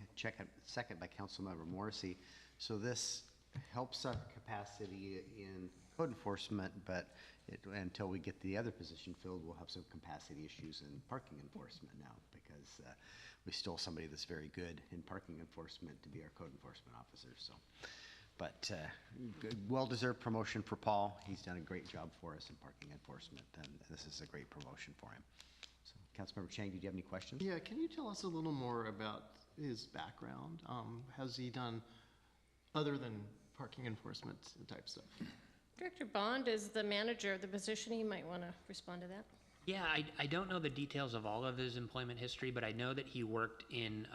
second by Councilmember Morrissey. So this helps our capacity in code enforcement, but until we get the other position filled, we'll have some capacity issues in parking enforcement now, because we stole somebody that's very good in parking enforcement to be our code enforcement officer. So, but well-deserved promotion for Paul. He's done a great job for us in parking enforcement, and this is a great promotion for him. So, Councilmember Chang, did you have any questions? Yeah, can you tell us a little more about his background? Has he done other than parking enforcement type stuff? Director Bond is the manager of the position. He might want to respond to that. Yeah, I don't know the details of all of his employment history, but I know that he worked in,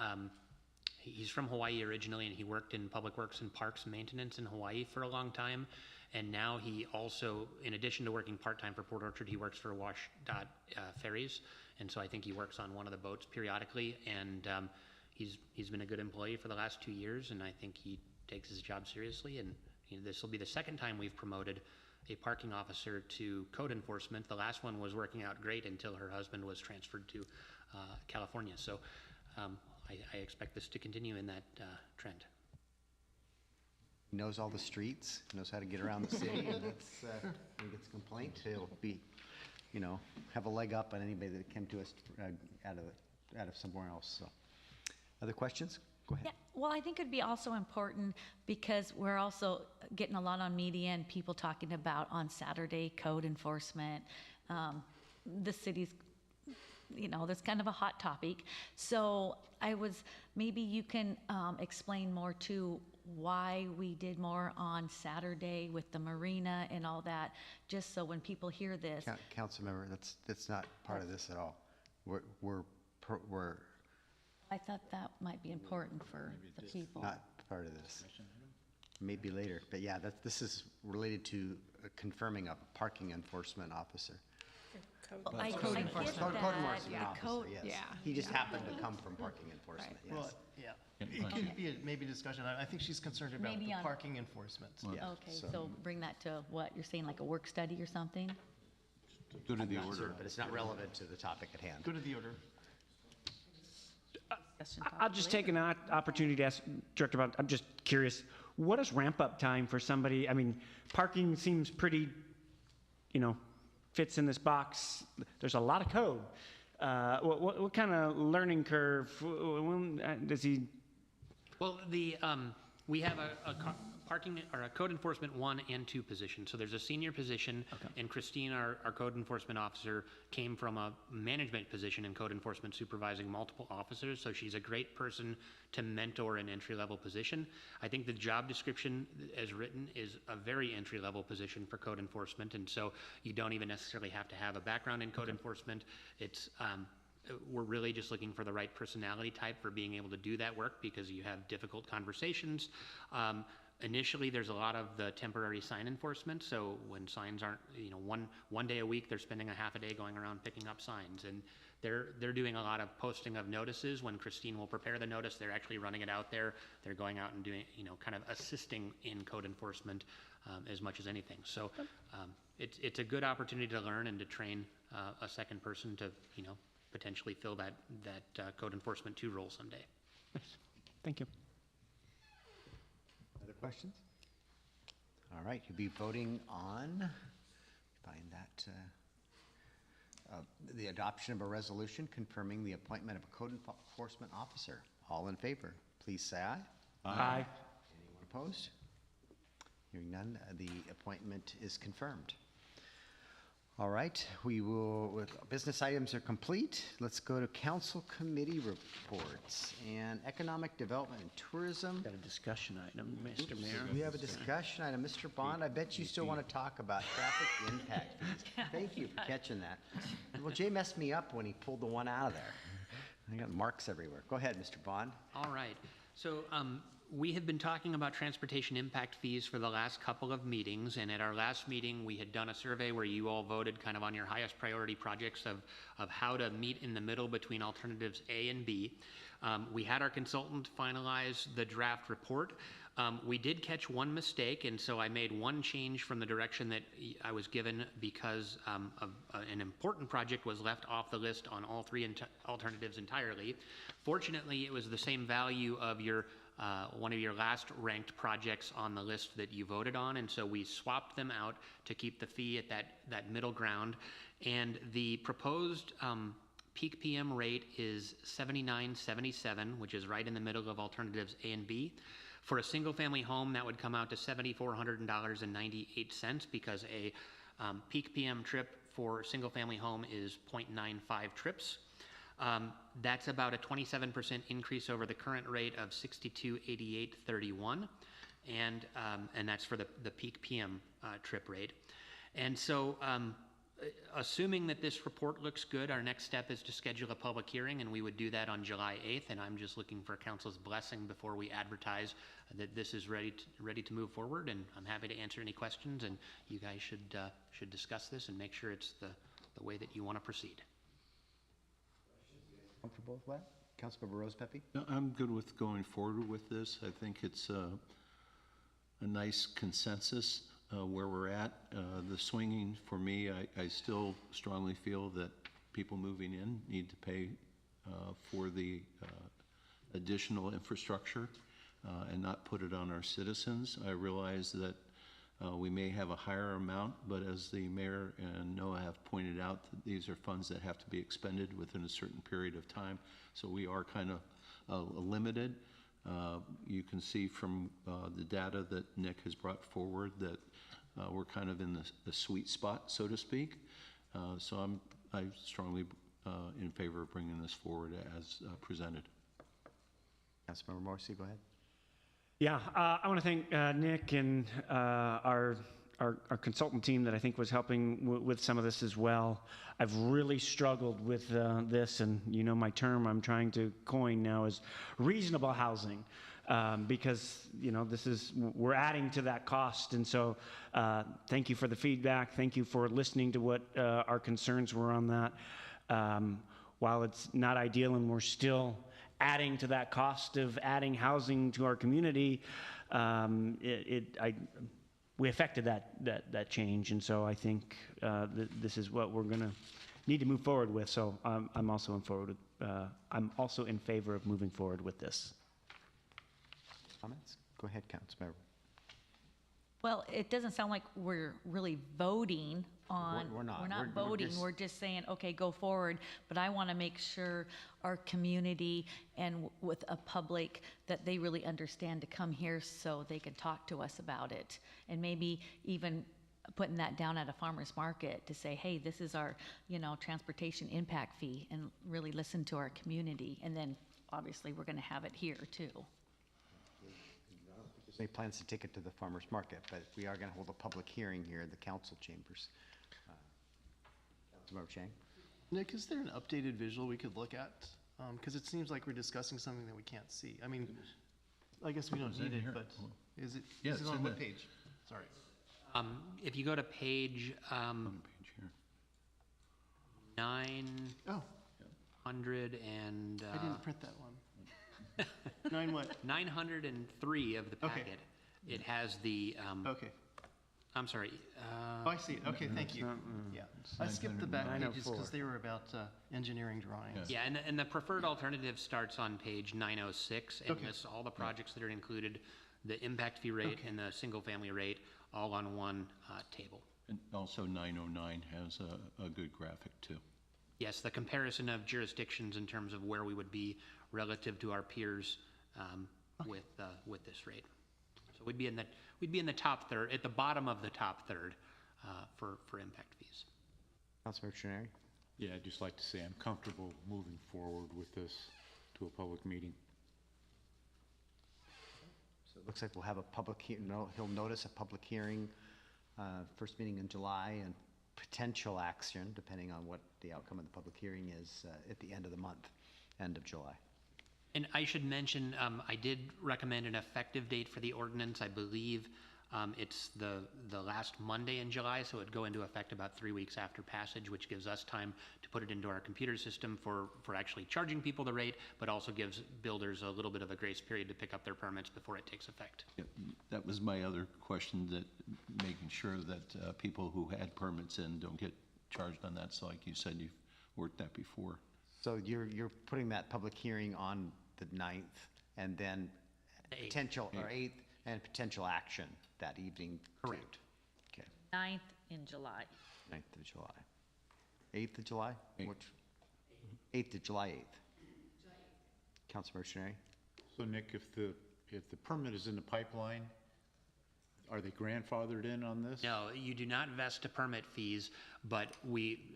he's from Hawaii originally, and he worked in public works and parks maintenance in Hawaii for a long time. And now he also, in addition to working part-time for Port Orchard, he works for WashDOT Ferries. And so I think he works on one of the boats periodically. And he's been a good employee for the last 2 years, and I think he takes his job seriously. And this will be the second time we've promoted a parking officer to code enforcement. The last one was working out great until her husband was transferred to California. So I expect this to continue in that trend. He knows all the streets, knows how to get around the city, and that's, when he gets a complaint, he'll be, have a leg up on anybody that came to us out of somewhere else. So, other questions? Go ahead. Yeah, well, I think it'd be also important because we're also getting a lot on media and people talking about on Saturday code enforcement. The city's, that's kind of a hot topic. So maybe you can explain more to why we did more on Saturday with the marina and all that, just so when people hear this. Council member, that's not part of this at all. We're I thought that might be important for the people. not part of this. Maybe later, but yeah, this is related to confirming a parking enforcement officer. I get Code that. enforcement officer, Code- yes. He just happened to come from parking enforcement, Well, yes. yeah, it could be maybe discussion. I think she's concerned about Maybe the on- parking enforcement. Yeah, Okay, so bring that to what, you're saying like a work study or something? Go to the Not order. certain, but it's not relevant to the topic at hand. Go to the order. Discussion I'll topic just later. take an opportunity to ask Director Bond, I'm just curious, what is ramp-up time for somebody? I mean, parking seems pretty, fits in this box. There's a lot of code. What kind of learning curve, does he? Well, we have a parking or a code enforcement 1 and 2 position. So there's a senior position, and Christine, our code enforcement officer, came from a management position in code enforcement, supervising multiple officers. So she's a great person to mentor an entry-level position. I think the job description, as written, is a very entry-level position for code enforcement, and so you don't even necessarily have to have a background in code enforcement. It's we're really just looking for the right personality type for being able to do that work, because you have difficult conversations. Initially, there's a lot of the temporary sign enforcement. So when signs aren't, one day a week, they're spending a half a day going around picking up signs, and they're doing a lot of posting of notices. When Christine will prepare the notice, they're actually running it out there. They're going out and doing, kind of assisting in code enforcement as much as anything. So it's a good opportunity to learn and to train a second person to, potentially fill that code enforcement 2 role someday. Thank you. Other questions? All right, you'll be voting on, find that, the adoption of a resolution confirming the appointment of a code enforcement officer. All in favor, please say aye. Aye. Anyone opposed? Hearing none, the appointment is confirmed. All right, we will, with business items are complete, let's go to council committee reports. And economic development and tourism. Got a discussion item, Mr. Mayor. We have a discussion item. Mr. Bond, I bet you still want to talk about traffic impact fees. Thank you for catching that. Well, Jay messed me up when he pulled the one out of there. I got marks everywhere. Go ahead, Mr. Bond. All right. So we have been talking about transportation impact fees for the last couple of meetings, and at our last meeting, we had done a survey where you all voted kind of on your highest priority projects of how to meet in the middle between alternatives A and B. We had our consultant finalize the draft report. We did catch one mistake, and so I made one change from the direction that I was given because an important project was left off the list on all three alternatives entirely. Fortunately, it was the same value of your one of your last ranked projects on the list that you voted on, and so we swapped them out to keep the fee at that middle ground. And the proposed peak PM rate is $79.77, which is right in the middle of alternatives A and B. For a single-family home, that would come out to $7,400.98 because a peak PM trip for a single-family home is 0.95 trips. That's about a 27% increase over the current rate of $62.8831, and that's for the peak PM trip rate. And so, assuming that this report looks good, our next step is to schedule a public hearing, and we would do that on July 8th, and I'm just looking for council's blessing before we advertise that this is ready to move forward, and I'm happy to answer any questions, and you guys should discuss this and make sure it's the way that you want to proceed. Comfortable with that? Councilmember Rose Pepe? No, I'm good with going forward with this. I think it's a nice consensus where we're at. The swinging, for me, I still strongly feel that people moving in need to pay for the additional infrastructure and not put it on our citizens. I realize that we may have a higher amount, but as the mayor and Noah have pointed out, that these are funds that have to be expended within a certain period of time. So we are kind of limited. You can see from the data that Nick has brought forward that we're kind of in the sweet spot, so to speak. So I'm strongly in favor of bringing this forward as presented. Councilmember Morrissey, go ahead. Yeah, I want to thank Nick and our consultant team that I think was helping with some of this as well. I've really struggled with this, and you know my term I'm trying to coin now is reasonable housing, because you know we're adding to that cost, and so thank you for the feedback. Thank you for listening to what our concerns were on that. While it's not ideal, and we're still adding to that cost of adding housing to our community, we affected that change, and so I think this is what we're going to need to move forward with. So I'm also in favor of moving forward with this. Comments? Go ahead, Councilmember. Well, it doesn't sound like we're really voting on. We're not. We're not We're voting. just- We're just saying, okay, go forward. But I want to make sure our community and with a public that they really understand to come here so they can talk to us about it. And maybe even putting that down at a farmer's market to say, hey, this is our, transportation impact fee, and really listen to our community. And then obviously we're going to have it here too. There's any plans to take it to the farmer's market, but we are going to hold a public hearing here in the council chambers. Councilmember Chang? Nick, is there an updated visual we could look at? Because it seems like we're discussing something that we can't see. I mean, I guess we don't need it, but is it it's on in what the- page? Sorry. If you go to page Page here. 900 Oh, and I didn't print that one. 9 what? 903 of the Okay. packet, it has the Okay. I'm sorry. Oh, I see. Okay, thank you. Yeah, I skipped the back pages 904. because they were about engineering drawings. Yeah, and the preferred alternative starts on page 906 and Okay. lists all the projects that are included, the impact fee rate and the single-family rate, all on one table. And also 909 has a good graphic too. Yes, the comparison of jurisdictions in terms of where we would be relative to our peers with this rate. So we'd be in the top third, at the bottom of the top third for impact fees. Councilmember Trenary? Yeah, I'd just like to say I'm comfortable moving forward with this to a public meeting. So it looks like we'll have a public, he'll notice a public hearing, first meeting in July, and potential action, depending on what the outcome of the public hearing is, at the end of the month, end of July. And I should mention, I did recommend an effective date for the ordinance. I believe it's the last Monday in July, so it'd go into effect about 3 weeks after passage, which gives us time to put it into our computer system for actually charging people the rate, but also gives builders a little bit of a grace period to pick up their permits before it takes effect. Yep, that was my other question, that making sure that people who had permits in don't get charged on that. So like you said, you've worked that before. So you're putting that public hearing on the 9th, and then The 8th. potential, or 8th, and potential action that evening? too. Correct. Okay, 9th in July. 9th of July. 8th of July? Eighth. Which? 8th of July, 8th. Councilmember Trenary? So Nick, if the permit is in the pipeline, are they grandfathered in on this? No, you do not vest to permit fees, but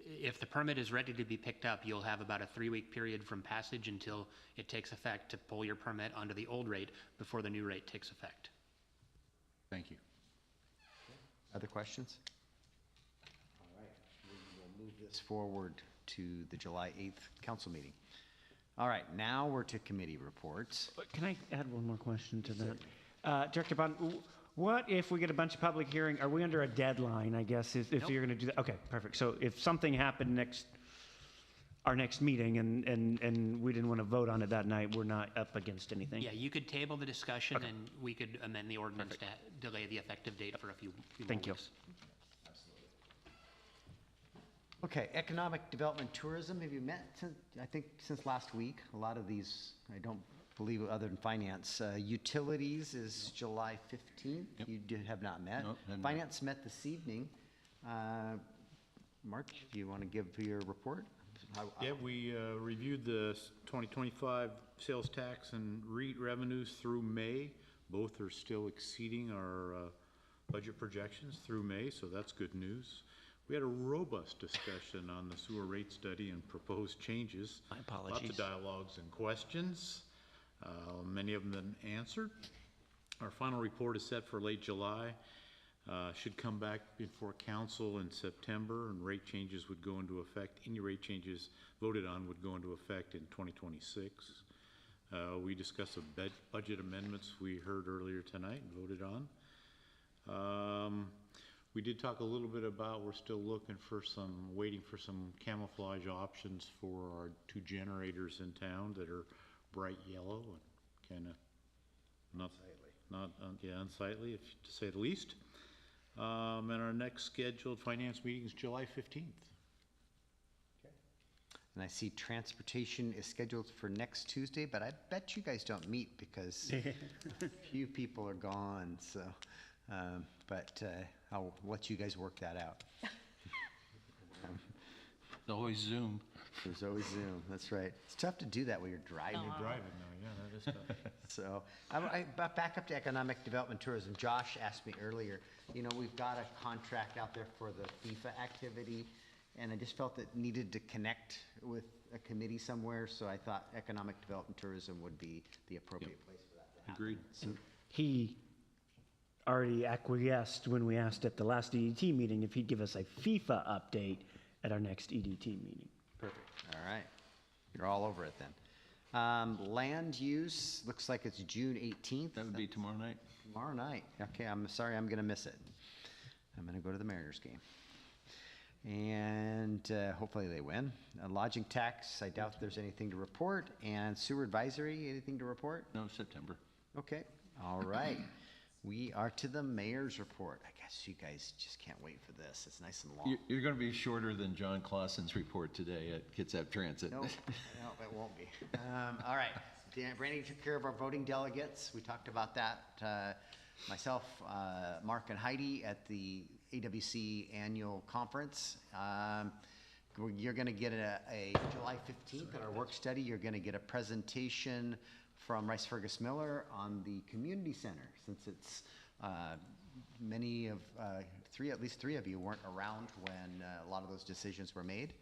if the permit is ready to be picked up, you'll have about a 3-week period from passage until it takes effect to pull your permit onto the old rate before the new rate takes effect. Thank you. Other questions? All right, we will move this forward to the July 8th council meeting. All right, now we're to committee reports. But can I add one more question to that? Director Bond, what if we get a bunch of public hearing? Are we under a deadline, I guess, if Nope. you're going to do that? Okay, perfect. So if something happened our next meeting and we didn't want to vote on it that night, we're not up against anything? Yeah, you could table the discussion and we could amend the ordinance to delay the effective date for a few more Thank you. weeks. Okay, economic development tourism, have you met since, I think since last week? A lot of these, I don't believe, other than finance. Utilities is July 15th. Yep. You have not met. Nope, hadn't met. Finance met this evening. Mark, do you want to give your report? Yeah, we reviewed the 2025 sales tax and REIT revenues through May. Both are still exceeding our budget projections through May, so that's good news. We had a robust discussion on the sewer rate study and proposed changes. My apologies. Lots of dialogues and questions, many of them then answered. Our final report is set for late July. Should come back before council in September, and rate changes would go into effect. Any rate changes voted on would go into effect in 2026. We discussed the budget amendments we heard earlier tonight and voted on. We did talk a little bit about, we're still waiting for some camouflage options for our 2 generators in town that are bright yellow and kind of unsightly, to say the least. And our next scheduled finance meeting is July 15th. And I see transportation is scheduled for next Tuesday, but I bet you guys don't meet because few people are gone, so. But I'll let you guys work that out. It's always Zoom. There's always Zoom, that's right. It's tough to do that when you're driving. Driving now, yeah, that is tough. So, back up to economic development tourism. Josh asked me earlier, we've got a contract out there for the FIFA activity, and I just felt it needed to connect with a committee somewhere, so I thought economic development tourism would be the appropriate place for that to happen. Agreed. He already acquiesced when we asked at the last EDT meeting if he'd give us a FIFA update at our next EDT meeting. Perfect, all right. You're all over it then. Land use, looks like it's June 18th. That would be tomorrow night. Tomorrow night. Okay, I'm sorry, I'm going to miss it. I'm going to go to the Mariners game. And hopefully they win. Lodging tax, I doubt there's anything to report. And sewer advisory, anything to report? No, September. Okay, all right. We are to the mayor's report. I guess you guys just can't wait for this. It's nice and long. You're going to be shorter than John Clausen's report today at Kitsap Transit. No, it won't be. All right, Brandy took care of our voting delegates. We talked about that. Myself, Mark, and Heidi at the AWC annual conference. You're going to get a July 15th at our work study. You're going to get a presentation from Rice Fergus Miller on the community center, since it's at least three of you weren't around when a lot of those decisions were made.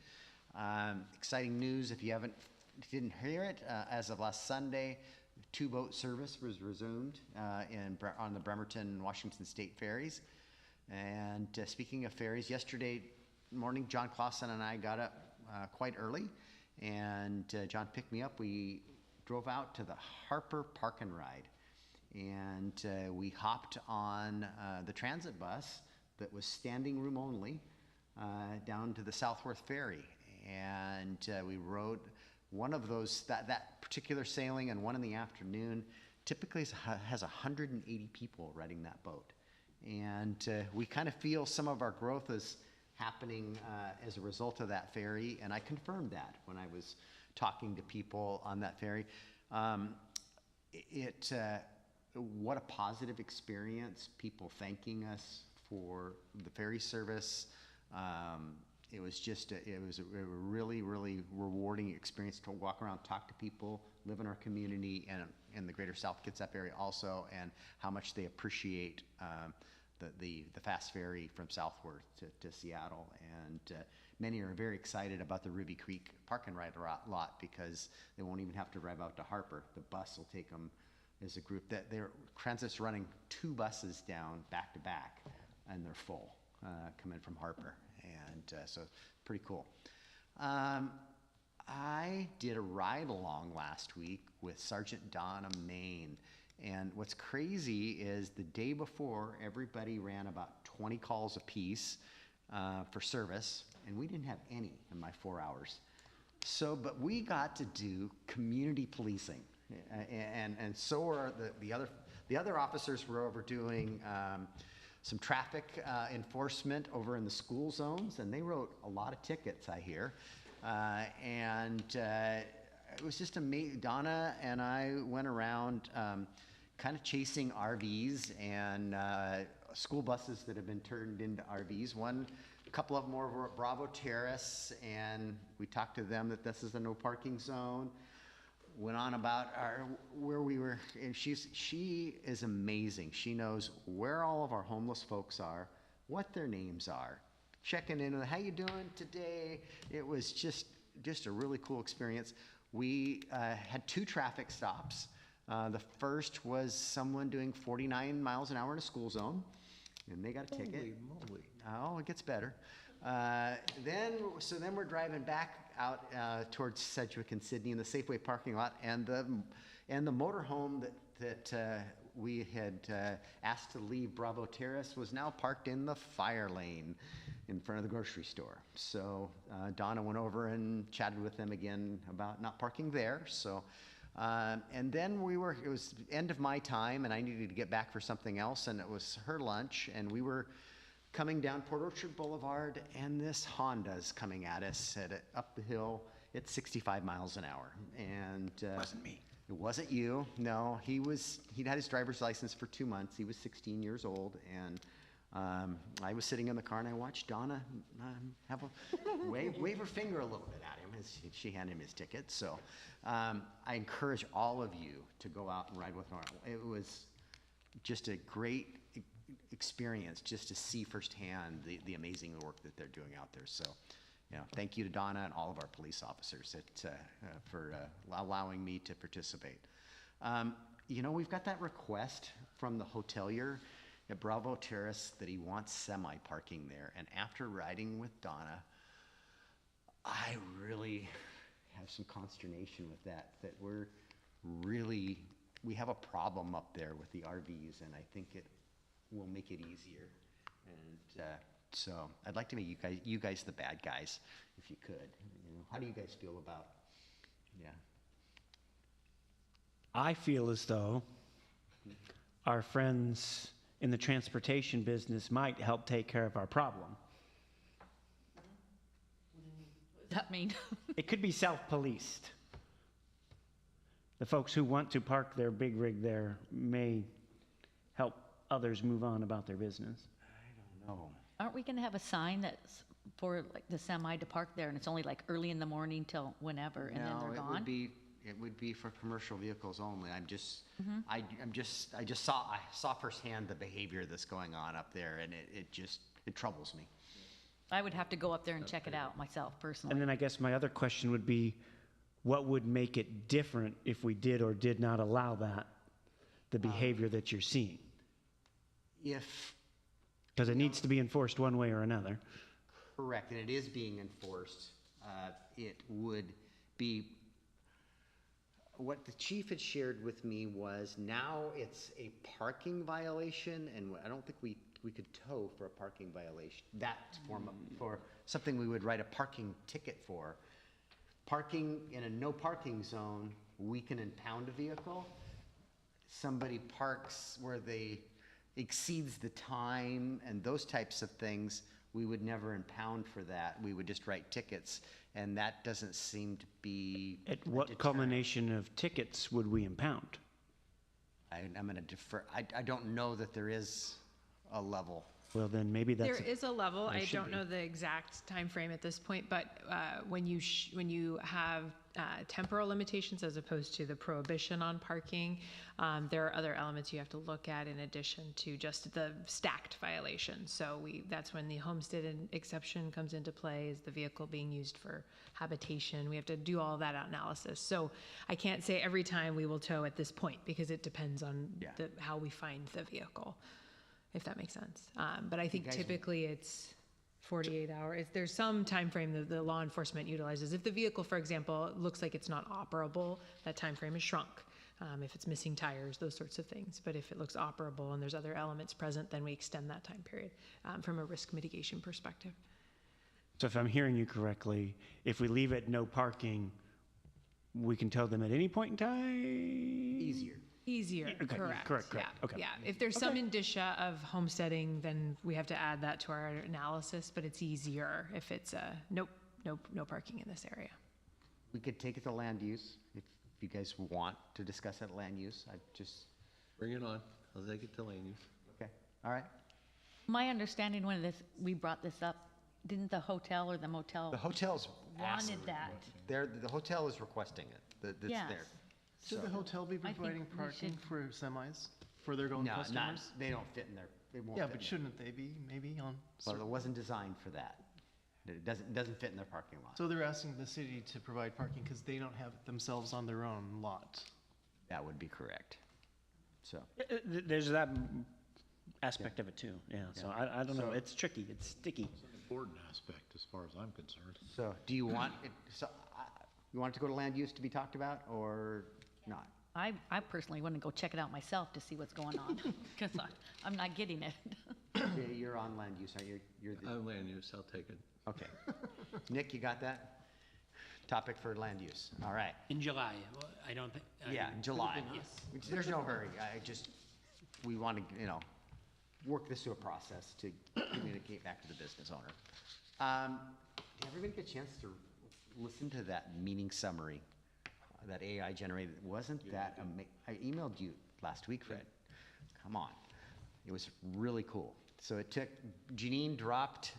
Exciting news, if you didn't hear it, as of last Sunday, two-boat service was resumed on the Bremerton Washington State ferries. And speaking of ferries, yesterday morning, John Clausen and I got up quite early, and John picked me up. We drove out to the Harper Park and Ride, and we hopped on the transit bus that was standing room only down to the Southworth Ferry, and we rode one of those, that particular sailing, and one in the afternoon. Typically has 180 people riding that boat, and we kind of feel some of our growth is happening as a result of that ferry, and I confirmed that when I was talking to people on that ferry. What a positive experience, people thanking us for the ferry service. It was a really, really rewarding experience to walk around, talk to people, live in our community, and in the greater South Kitsap area also, and how much they appreciate the fast ferry from Southworth to Seattle. And many are very excited about the Ruby Creek Park and Ride lot, because they won't even have to drive out to Harper. The bus will take them as a group. Transit's running 2 buses down back to back, and they're full, coming from Harper. And so pretty cool. I did a ride along last week with Sergeant Donna Main. And what's crazy is the day before, everybody ran about 20 calls apiece for service, and we didn't have any in my 4 hours. But we got to do community policing, and so are the other officers were over doing some traffic enforcement over in the school zones, and they wrote a lot of tickets, I hear. It was just amazing. Donna and I went around kind of chasing RVs and school buses that have been turned into RVs. A couple of them were at Bravo Terrace, and we talked to them that this is a no parking zone. Went on about where we were, and she is amazing. She knows where all of our homeless folks are, what their names are, checking in on how you doing today. It was just a really cool experience. We had 2 traffic stops. The first was someone doing 49 miles an hour in a school zone, and they got a ticket. Holy moly. Oh, it gets better. Then we're driving back out towards Sedgwick and Sydney in the Safeway parking lot, and the motorhome that we had asked to leave Bravo Terrace was now parked in the fire lane in front of the grocery store. So Donna went over and chatted with them again about not parking there. So and then it was end of my time, and I needed to get back for something else, and it was her lunch, and we were coming down Port Orchard Boulevard, and this Honda's coming at us up the hill at 65 miles an hour. And Wasn't me. It wasn't you. No, he'd had his driver's license for 2 months. He was 16 years old, and I was sitting in the car, and I watched Donna have a wave her finger a little bit at him as she handed him his ticket. So I encourage all of you to go out and ride with her. It was just a great experience just to see firsthand the amazing work that they're doing out there. So, thank you to Donna and all of our police officers for allowing me to participate. We've got that request from the hotelier at Bravo Terrace that he wants semi-parking there. And after riding with Donna, I really have some consternation with that we have a problem up there with the RVs, and I think it will make it easier. And so I'd like to make you guys the bad guys, if you could. How do you guys feel about, I feel as though our friends in the transportation business might help take care of our problem. What does that mean? It could be self-policed. The folks who want to park their big rig there may help others move on about their business. No. Aren't we going to have a sign that's for like the semi to park there and it's only like early in the morning till whenever and then No, they're it gone? would be for commercial vehicles only. I saw firsthand the behavior that's going on up there, and it troubles me. I would have to go up there and check it out myself personally. And then I guess my other question would be, what would make it different if we did or did not allow that, the behavior that you're seeing? If Because it needs to be enforced one way or another. correct, and it is being enforced, it would be, what the chief had shared with me was now it's a parking violation, and I don't think we could tow for a parking violation. That form of, for something we would write a parking ticket for. Parking in a no parking zone, we can impound a vehicle. Somebody parks where they exceeds the time and those types of things, we would never impound for that. We would just write tickets, and that doesn't seem to be At a what deterrent. culmination of tickets would we impound? I'm going to defer. I don't know that there is a level. Well, then maybe that's. There is a level. there I should don't be. know the exact time frame at this point, but when you have temporal limitations as opposed to the prohibition on parking, there are other elements you have to look at in addition to just the stacked violations. So that's when the homestead exception comes into play. Is the vehicle being used for habitation? We have to do all that analysis. So I can't say every time we will tow at this point because it depends on how we find the vehicle, if that makes sense. But I think guys- typically it's 48 hours. There's some time frame that the law enforcement utilizes. If the vehicle, for example, looks like it's not operable, that time frame is shrunk. If it's missing tires, those sorts of things. But if it looks operable and there's other elements present, then we extend that time period from a risk mitigation perspective. So if I'm hearing you correctly, if we leave it no parking, we can tow them at any point in time? Easier. Easier, Okay, correct. correct, Yeah, okay. yeah. If there's some indicia of homesteading, then we have to add that to our analysis, but it's easier if it's no parking in this area. We could take it to land use if you guys want to discuss it at land use. Bring it on. I'll take it to land use. Okay, all right. My understanding when we brought this up, didn't the hotel or the motel The hotel's asking. wanted that? The hotel is requesting it. That's Yes. there. Should the hotel be I think providing we parking should- for semis, for their own No, customers? they don't fit in there. They won't Yeah, fit but in shouldn't they be, maybe on? there. Well, it wasn't designed for that. It doesn't fit in their parking lot. So they're asking the city to provide parking because they don't have it themselves on their own lot. That would be correct. So, There's that aspect of it too, yeah. So I don't know, So- it's tricky, it's sticky. Important aspect as far as I'm concerned. do you want it, you want it to go to land use to be talked about or not? I personally want to go check it out myself to see what's going on because I'm not getting it. Yeah, you're on land use, aren't you? You're the, Land use, I'll take it. okay. Nick, you got that? Topic for land use. All right. In July, well, I don't think. Yeah, in July. There's no hurry. We want to, work this through a process to communicate back to the business owner. Did everybody get a chance to listen to that meeting summary that AI generated? Wasn't that I emailed you last week, Fred. Come on. It was really cool. So Janine dropped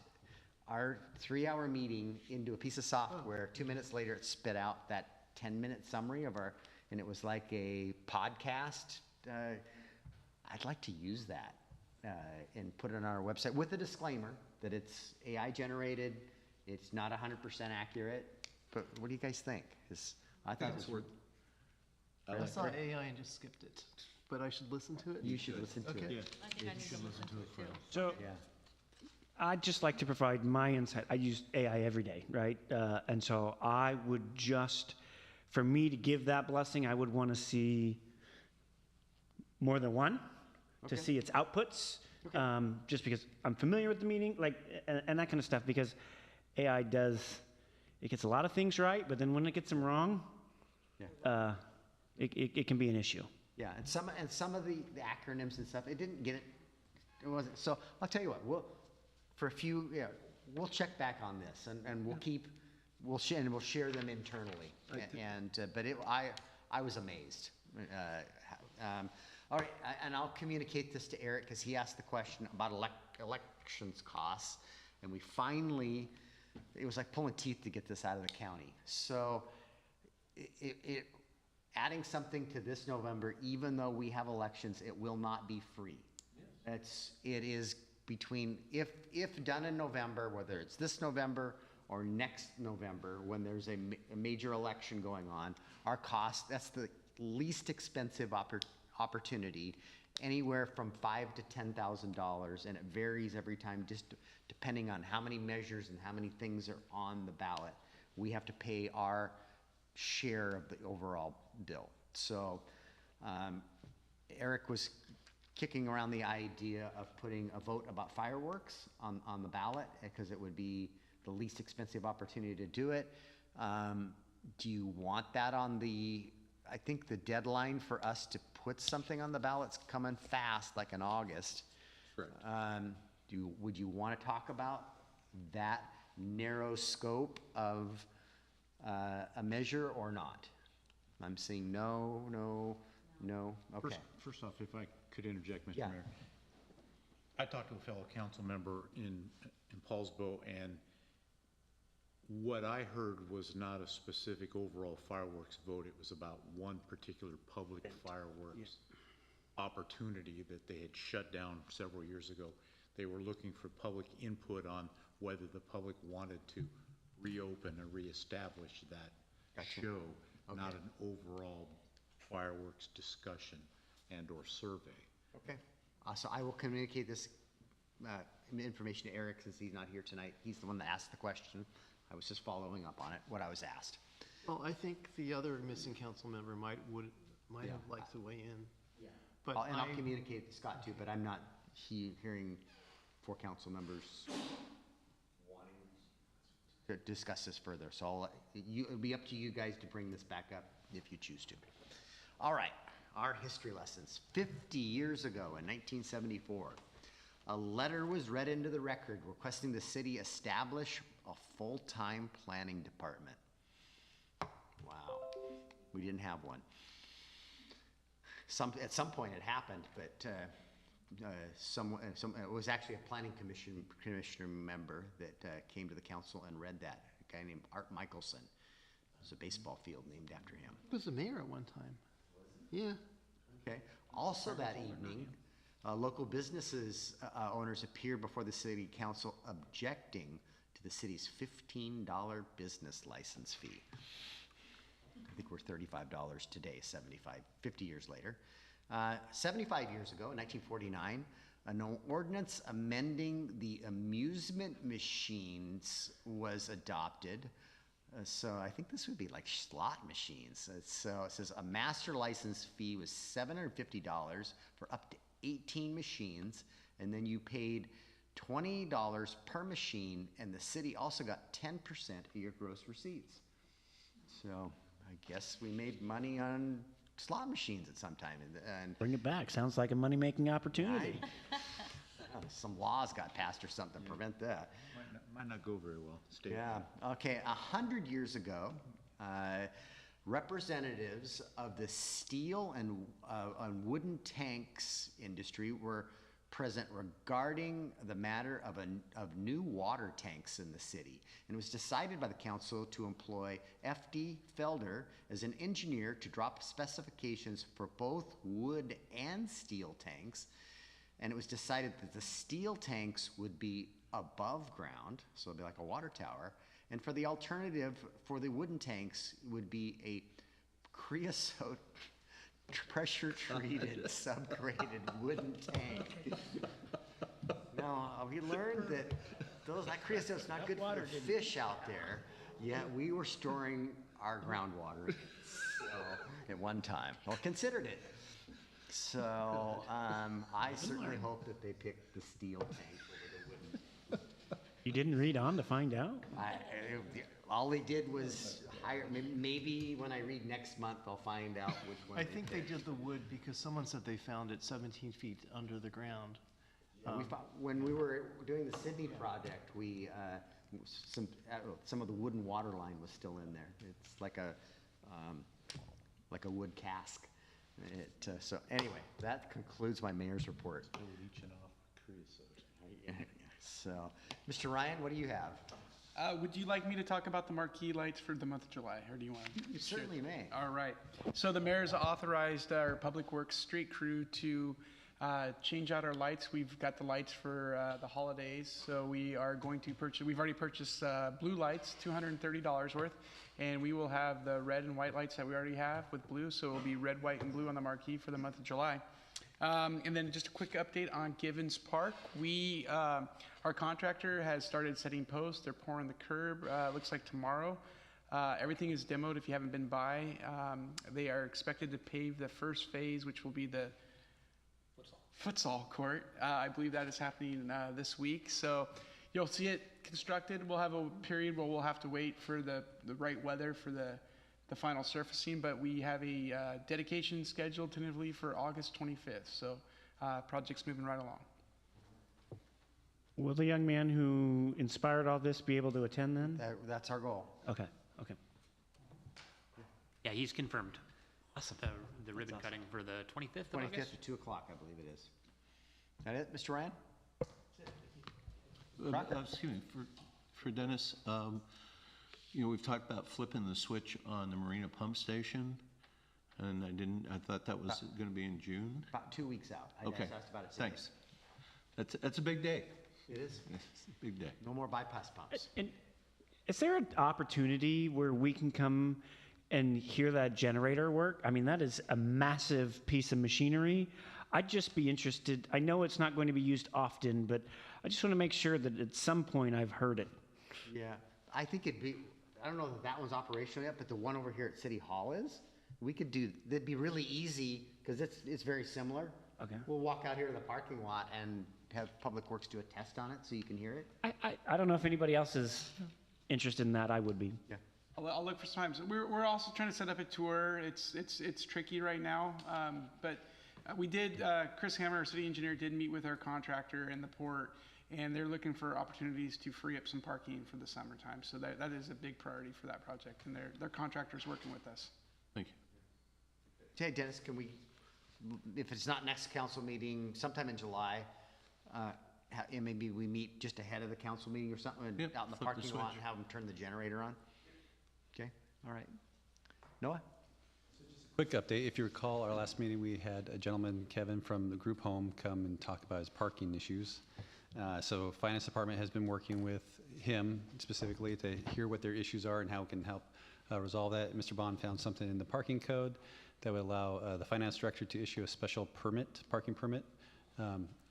our 3-hour meeting into a piece of software. 2 minutes later, it spit out that 10-minute summary and it was like a podcast. I'd like to use that and put it on our website with a disclaimer that it's AI generated, it's not 100% accurate. But what do you guys think? I thought it was worth. I saw AI and just skipped it, but I should listen to it? You should listen to Okay. it. I think I need to listen to it too. So Yeah. I'd just like to provide my insight. I use AI every day, right? And so I would for me to give that blessing, I would want to see more than one to see its outputs, just because I'm familiar with the meeting, and that kind of stuff, because AI it gets a lot of things right, but then when it gets them wrong, it can be an issue. Yeah, and some of the acronyms and stuff, it didn't get it It wasn't. So I'll tell you what, we'll check back on this and we'll share them internally. I was amazed. All right, and I'll communicate this to Eric because he asked the question about elections costs, and it was like pulling teeth to get this out of the county. So adding something to this November, even though we have elections, it will not be free. It is between, if done in November, whether it's this November or next November, when there's a major election going on, our cost, that's the least expensive opportunity, anywhere from $5,000 to $10,000, and it varies every time, just depending on how many measures and how many things are on the ballot. We have to pay our share of the overall bill. So Eric was kicking around the idea of putting a vote about fireworks on the ballot because it would be the least expensive opportunity to do it. Do you want that on I think the deadline for us to put something on the ballot's coming fast, like in August. Correct. Would you want to talk about that narrow scope of a measure or not? I'm saying no. Okay. First off, if I could interject, Mr. Yeah. Mayor. I talked to a fellow council member in Paulsbo, and what I heard was not a specific overall fireworks vote. It was about one particular public fireworks opportunity that they had shut down several years ago. They were looking for public input on whether the public wanted to reopen or reestablish that show, not an overall fireworks discussion and or survey. Okay. So I will communicate this information to Eric since he's not here tonight. He's the one that asked the question. I was just following up on it, what I was asked. Well, I think the other missing council member might have liked to weigh in. Yeah. But I'll communicate to Scott too, but I'm not hearing 4 council members wanting to discuss this further. So it'll be up to you guys to bring this back up if you choose to. All right, our history lessons. 50 years ago in 1974, a letter was read into the record requesting the city establish a full-time planning department. Wow, we didn't have one. At some point it happened, but it was actually a planning commissioner member that came to the council and read that. A guy named Art Michelson. There's a baseball field named after him. He was the mayor at one time. Yeah. Okay. Also that evening, local businesses owners appeared before the city council objecting to the city's $15 business license fee. I think we're $35 today, 50 years later. 75 years ago, in 1949, an ordinance amending the amusement machines was adopted. So I think this would be like slot machines. So it says a master license fee was $750 for up to 18 machines, and then you paid $20 per machine, and the city also got 10% of your gross receipts. So I guess we made money on slot machines at some time. And Bring it back. Sounds like a money-making opportunity. some laws got passed or something to prevent that. Might not go very well. Yeah. Okay. 100 years ago, representatives of the steel and wooden tanks industry were present regarding the matter of new water tanks in the city. And it was decided by the council to employ F.D. Felder as an engineer to drop specifications for both wood and steel tanks. And it was decided that the steel tanks would be above ground, so it'd be like a water tower. And for the alternative for the wooden tanks would be a creosote pressure-treated, subgraded wooden tank. Now, we learned that that creosote's not good for the fish out there. Yeah, we were storing our groundwater at one time. Well, considered it. So I certainly hope that they picked the steel tank over the wooden. You didn't read on to find out? All they did was hire, maybe when I read next month, I'll find out which one. I think they did the wood because someone said they found it 17 feet under the ground. And when we were doing the Sydney project, we, some of the wooden water line was still in there. It's like a wood cask. So anyway, that concludes my mayor's report. So, Mr. Ryan, what do you have? Would you like me to talk about the marquee lights for the month of July, or do you want? You certainly may. All right. So the mayor's authorized our Public Works street crew to change out our lights. We've got the lights for the holidays, so we are going to purchase. We've already purchased blue lights, $230 worth, and we will have the red and white lights that we already have with blue. So it will be red, white, and blue on the marquee for the month of July. And then just a quick update on Givens Park. Our contractor has started setting posts. They're pouring the curb. Looks like tomorrow. Everything is demoed if you haven't been by. They are expected to pave the first phase, which will be the futsal court. I believe that is happening this week. So you'll see it constructed. We'll have a period where we'll have to wait for the right weather for the final surfacing, but we have a dedication scheduled tentatively for August 25th. So project's moving right along. Will the young man who inspired all this be able to attend then? That's our goal. Okay. Yeah, he's confirmed. Awesome. The ribbon cutting for the 25th of 25th August? at 2 o'clock, I believe it is. That it, Mr. Ryan? Excuse me, for Dennis, we've talked about flipping the switch on the Marina Pump Station, and I thought that was going to be in June. About 2 weeks out. I Okay, asked about it today. thanks. That's a big day. It is. It's a big day. No more bypass pumps. And is there an opportunity where we can come and hear that generator work? I mean, that is a massive piece of machinery. I'd just be interested. I know it's not going to be used often, but I just want to make sure that at some point I've heard it. Yeah, I think I don't know that that one's operational yet, but the one over here at City Hall is. That'd be really easy because it's very similar. Okay. We'll walk out here to the parking lot and have Public Works do a test on it so you can hear it. I don't know if anybody else is interested in that. I would be. Yeah. I'll look for some time. So we're also trying to set up a tour. It's tricky right now, but we did. Chris Hammer, our city engineer, did meet with our contractor in the port, and they're looking for opportunities to free up some parking for the summertime. So that is a big priority for that project, and their contractor's working with us. Thank you. Hey, Dennis, can we, if it's not next council meeting, sometime in July, and maybe we meet just ahead of the council meeting or something, Yep, out in the flip the parking lot switch. and have them turn the generator on? Okay, all right. Noah? Quick update, if you recall, our last meeting, we had a gentleman, Kevin, from the group home come and talk about his parking issues. So Finance Department has been working with him specifically to hear what their issues are and how it can help resolve that. Mr. Bond found something in the parking code that would allow the finance director to issue a special parking permit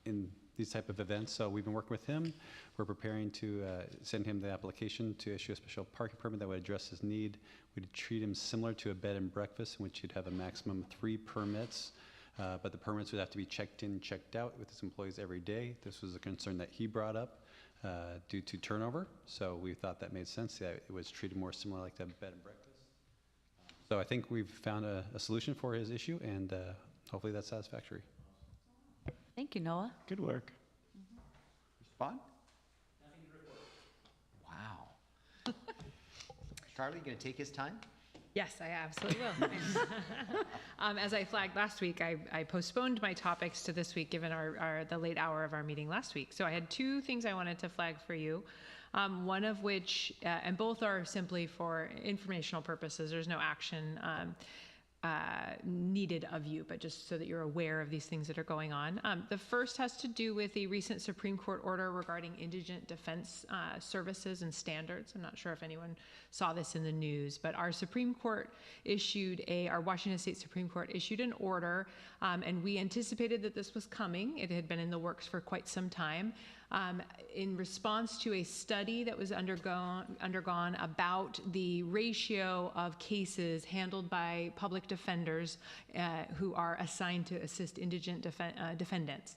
in these type of events. So we've been working with him. We're preparing to send him the application to issue a special parking permit that would address his need. We'd treat him similar to a bed and breakfast, in which you'd have a maximum of 3 permits, but the permits would have to be checked in, checked out with his employees every day. This was a concern that he brought up due to turnover, so we thought that made sense. That it was treated more similar like the bed and breakfast. So I think we've found a solution for his issue, and hopefully that's satisfactory. Thank you, Noah. Good work. Mr. Bond? Wow. Charlie, you gonna take his time? Yes, I absolutely will. As I flagged last week, I postponed my topics to this week given the late hour of our meeting last week. So I had 2 things I wanted to flag for you. One of which, and both are simply for informational purposes. There's no action needed of you, but just so that you're aware of these things that are going on. The first has to do with a recent Supreme Court order regarding indigent defense services and standards. I'm not sure if anyone saw this in the news, but our Supreme Court our Washington State Supreme Court issued an order, and we anticipated that this was coming. It had been in the works for quite some time. in response to a study that was undergone about the ratio of cases handled by public defenders who are assigned to assist indigent defendants.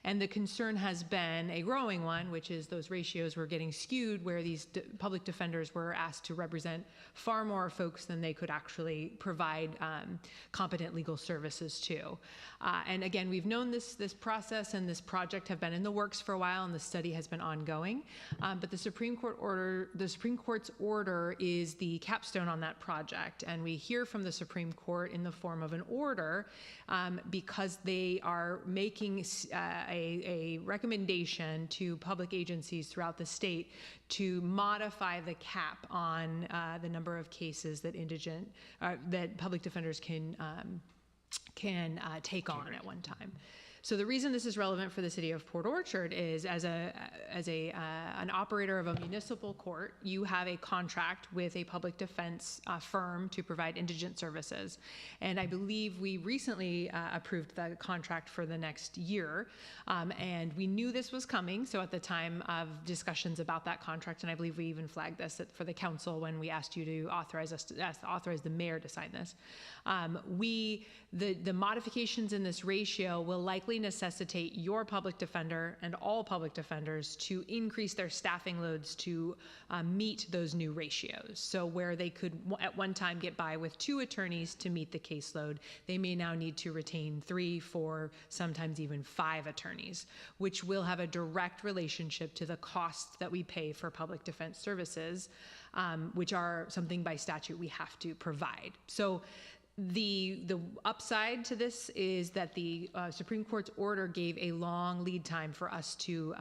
And the concern has been a growing one, which is those ratios were getting skewed where these public defenders were asked to represent far more folks than they could actually provide competent legal services to. And again, we've known this process and this project have been in the works for a while, and the study has been ongoing. But the Supreme Court's order is the capstone on that project, and we hear from the Supreme Court in the form of an order because they are making a recommendation to public agencies throughout the state to modify the cap on the number of cases that that public defenders can take on at one time. So the reason this is relevant for the city of Port Orchard is as an operator of a municipal court, you have a contract with a public defense firm to provide indigent services. And I believe we recently approved the contract for the next year. And we knew this was coming. So at the time of discussions about that contract, and I believe we even flagged this for the council when we asked you to authorize the mayor to sign this. The modifications in this ratio will likely necessitate your public defender and all public defenders to increase their staffing loads to meet those new ratios. So where they could at one time get by with 2 attorneys to meet the caseload, they may now need to retain 3, 4, sometimes even 5 attorneys, which will have a direct relationship to the costs that we pay for public defense services, which are something by statute we have to provide. So the upside to this is that the Supreme Court's order gave a long lead time for us to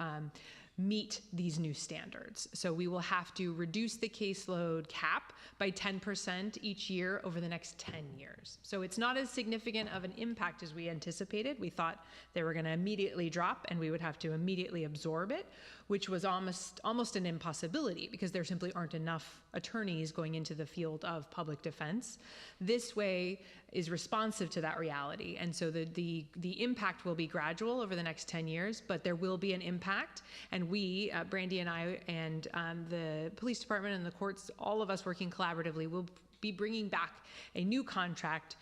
meet these new standards. So we will have to reduce the caseload cap by 10% each year over the next 10 years. So it's not as significant of an impact as we anticipated. We thought they were going to immediately drop and we would have to immediately absorb it, which was almost an impossibility because there simply aren't enough attorneys going into the field of public defense. This way is responsive to that reality. And so the impact will be gradual over the next 10 years, but there will be an impact. And we, Brandy and I, and the police department and the courts, all of us working collaboratively, will be bringing back a new contract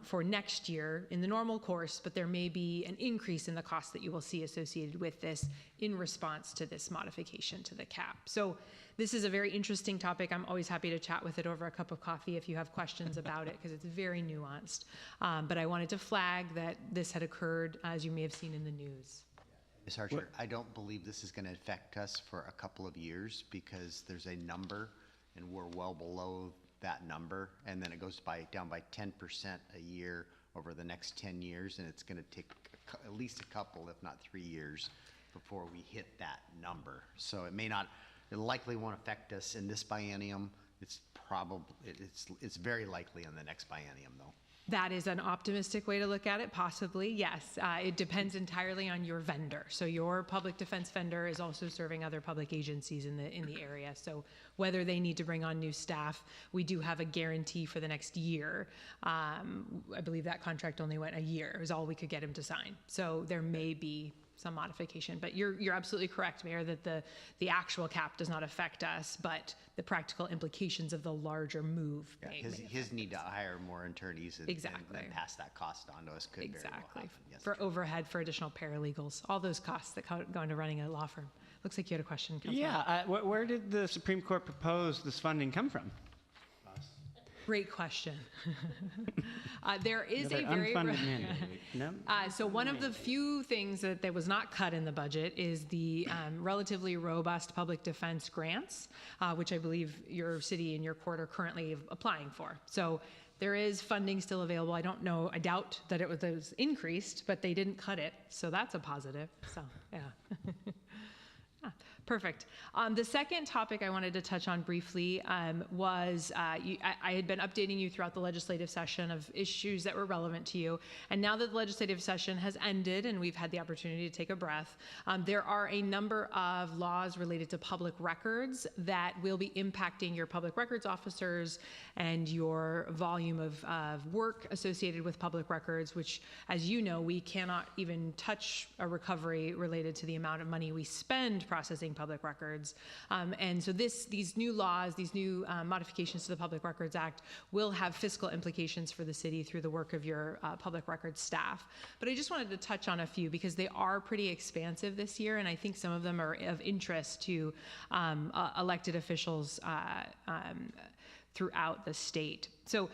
for next year in the normal course, but there may be an increase in the cost that you will see associated with this in response to this modification to the cap. So this is a very interesting topic. I'm always happy to chat with it over a cup of coffee if you have questions about it, because it's very nuanced. But I wanted to flag that this had occurred, as you may have seen in the news. Ms. Archer, I don't believe this is going to affect us for a couple of years because there's a number and we're well below that number, and then it goes down by 10% a year over the next 10 years, and it's going to take at least a couple, if not 3 years, before we hit that number. So it likely won't affect us in this biennium. It's very likely in the next biennium, though. That is an optimistic way to look at it, possibly, yes. It depends entirely on your vendor. So your public defense vendor is also serving other public agencies in the area. So whether they need to bring on new staff, we do have a guarantee for the next year. I believe that contract only went a year. It was all we could get him to sign. So there may be some modification, but you're absolutely correct, Mayor, that the actual cap does not affect us, but the practical implications of the larger move. His need to hire more attorneys and pass that cost on to us could very well happen. Yes. For overhead, for additional paralegals, all those costs that go into running a law firm. Looks like you had a question, Councilman. Yeah, where did the Supreme Court propose this funding come from? Great question. There is a very unfunded mandate. No? So one of the few things that was not cut in the budget is the relatively robust public defense grants, which I believe your city and your court are currently applying for. So there is funding still available. I don't know. I doubt that it was increased, but they didn't cut it, so that's a positive. So yeah. Perfect. The second topic I wanted to touch on briefly was I had been updating you throughout the legislative session of issues that were relevant to you. And now that the legislative session has ended and we've had the opportunity to take a breath, there are a number of laws related to public records that will be impacting your public records officers and your volume of work associated with public records, which, as you know, we cannot even touch a recovery related to the amount of money we spend processing public records. And so these new laws, these new modifications to the Public Records Act will have fiscal implications for the city through the work of your public records staff. But I just wanted to touch on a few because they are pretty expansive this year, and I think some of them are of interest to elected officials throughout the state. So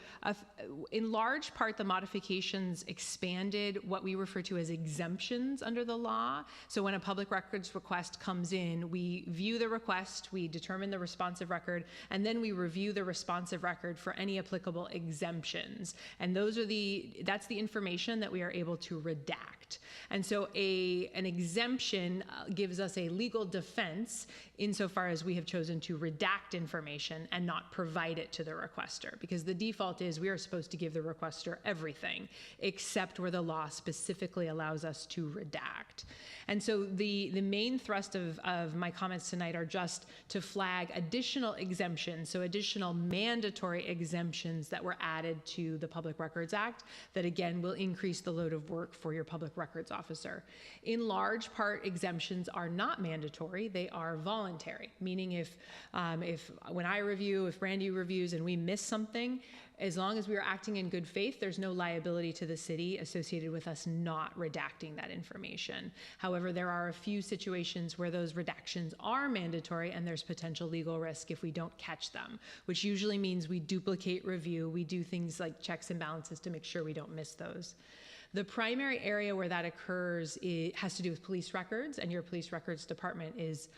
in large part, the modifications expanded what we refer to as exemptions under the law. So when a public records request comes in, we view the request, we determine the responsive record, and then we review the responsive record for any applicable exemptions. And that's the information that we are able to redact. And so an exemption gives us a legal defense insofar as we have chosen to redact information and not provide it to the requester, because the default is we are supposed to give the requester everything except where the law specifically allows us to redact. And so the main thrust of my comments tonight are just to flag additional exemptions, so additional mandatory exemptions that were added to the Public Records Act that again will increase the load of work for your public records officer. In large part, exemptions are not mandatory, they are voluntary, meaning if when I review, if Randy reviews and we miss something, as long as we are acting in good faith, there's no liability to the city associated with us not redacting that information. However, there are a few situations where those redactions are mandatory and there's potential legal risk if we don't catch them, which usually means we duplicate review, we do things like checks and balances to make sure we don't miss those. The primary area where that occurs has to do with police records, and your police records department is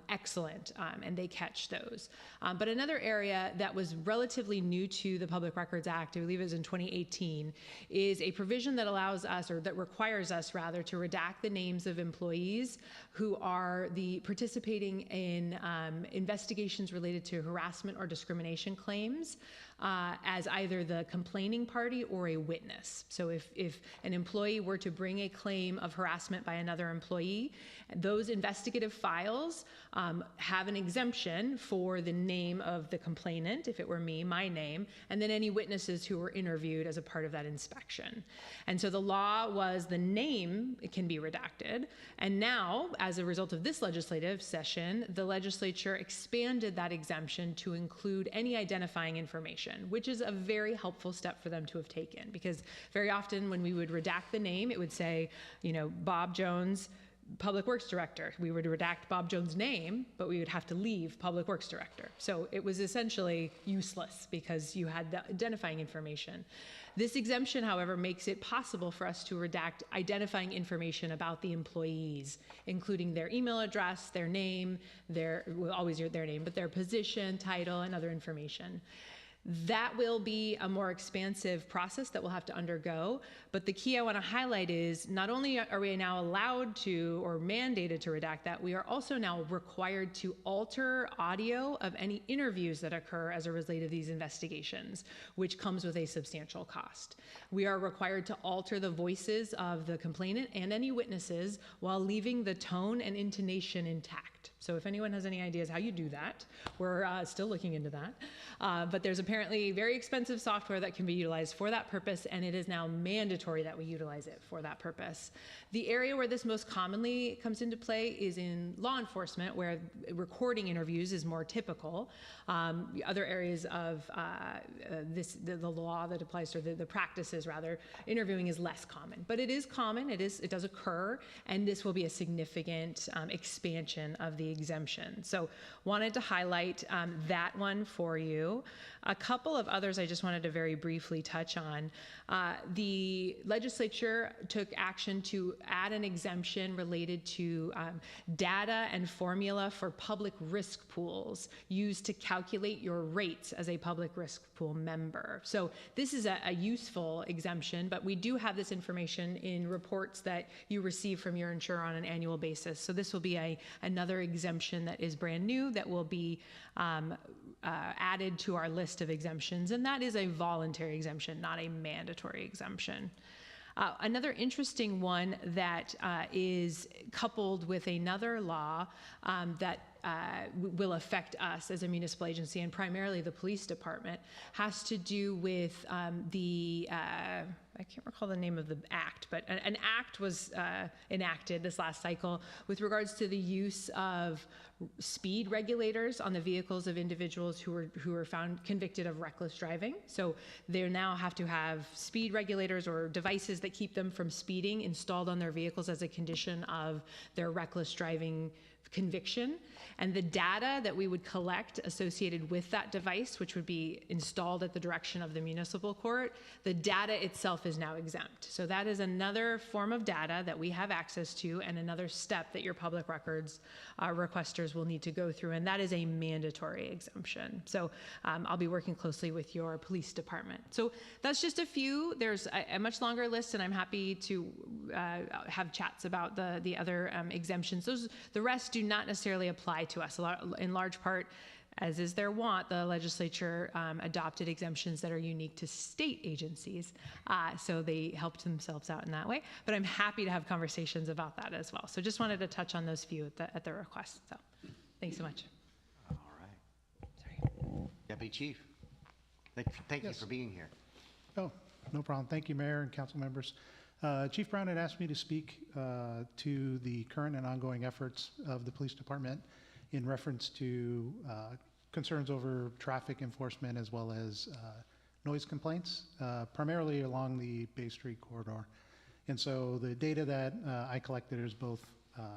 excellent, and they catch those. But another area that was relatively new to the Public Records Act, I believe it was in 2018, is a provision that allows us, or that requires us rather, to redact the names of employees who are participating in investigations related to harassment or discrimination claims as either the complaining party or a witness. So if an employee were to bring a claim of harassment by another employee, those investigative files have an exemption for the name of the complainant, if it were me, my name, and then any witnesses who were interviewed as a part of that inspection. And so the law was the name can be redacted, and now, as a result of this legislative session, the legislature expanded that exemption to include any identifying information, which is a very helpful step for them to have taken, because very often when we would redact the name, it would say, Bob Jones, Public Works Director. We would redact Bob Jones' name, but we would have to leave Public Works Director. So it was essentially useless because you had the identifying information. This exemption, however, makes it possible for us to redact identifying information about the employees, including their email address, their name, always their name, but their position, title, and other information. That will be a more expansive process that we'll have to undergo, but the key I want to highlight is not only are we now allowed to or mandated to redact that, we are also now required to alter audio of any interviews that occur as a result of these investigations, which comes with a substantial cost. We are required to alter the voices of the complainant and any witnesses while leaving the tone and intonation intact. So if anyone has any ideas how you do that, we're still looking into that. But there's apparently very expensive software that can be utilized for that purpose, and it is now mandatory that we utilize it for that purpose. The area where this most commonly comes into play is in law enforcement, where recording interviews is more typical. Other areas of the law that applies to the practices, rather, interviewing is less common. But it is common, it does occur, and this will be a significant expansion of the exemption. So wanted to highlight that one for you. A couple of others I just wanted to very briefly touch on. The legislature took action to add an exemption related to data and formula for public risk pools used to calculate your rates as a public risk pool member. So this is a useful exemption, but we do have this information in reports that you receive from your insurer on an annual basis. So this will be another exemption that is brand new that will be added to our list of exemptions, and that is a voluntary exemption, not a mandatory exemption. Another interesting one that is coupled with another law that will affect us as a municipal agency, and primarily the police department, has to do with I can't recall the name of the act, but an act was enacted this last cycle with regards to the use of speed regulators on the vehicles of individuals who were found convicted of reckless driving. So they now have to have speed regulators or devices that keep them from speeding installed on their vehicles as a condition of their reckless driving conviction. And the data that we would collect associated with that device, which would be installed at the direction of the municipal court, the data itself is now exempt. So that is another form of data that we have access to, and another step that your public records requesters will need to go through, and that is a mandatory exemption. So I'll be working closely with your police department. So that's just a few. There's a much longer list, and I'm happy to have chats about the other exemptions. The rest do not necessarily apply to us. In large part, as is their want, the legislature adopted exemptions that are unique to state agencies. So they helped themselves out in that way. But I'm happy to have conversations about that as well. So just wanted to touch on those few at the request. So thanks so much. All right. Sorry. Deputy Chief, thank you for being here. Oh, no problem. Thank you, Mayor and council members. Chief Brown had asked me to speak to the current and ongoing efforts of the police department in reference to concerns over traffic enforcement as well as noise complaints, primarily along the Bay Street corridor. And so the data that I collected is both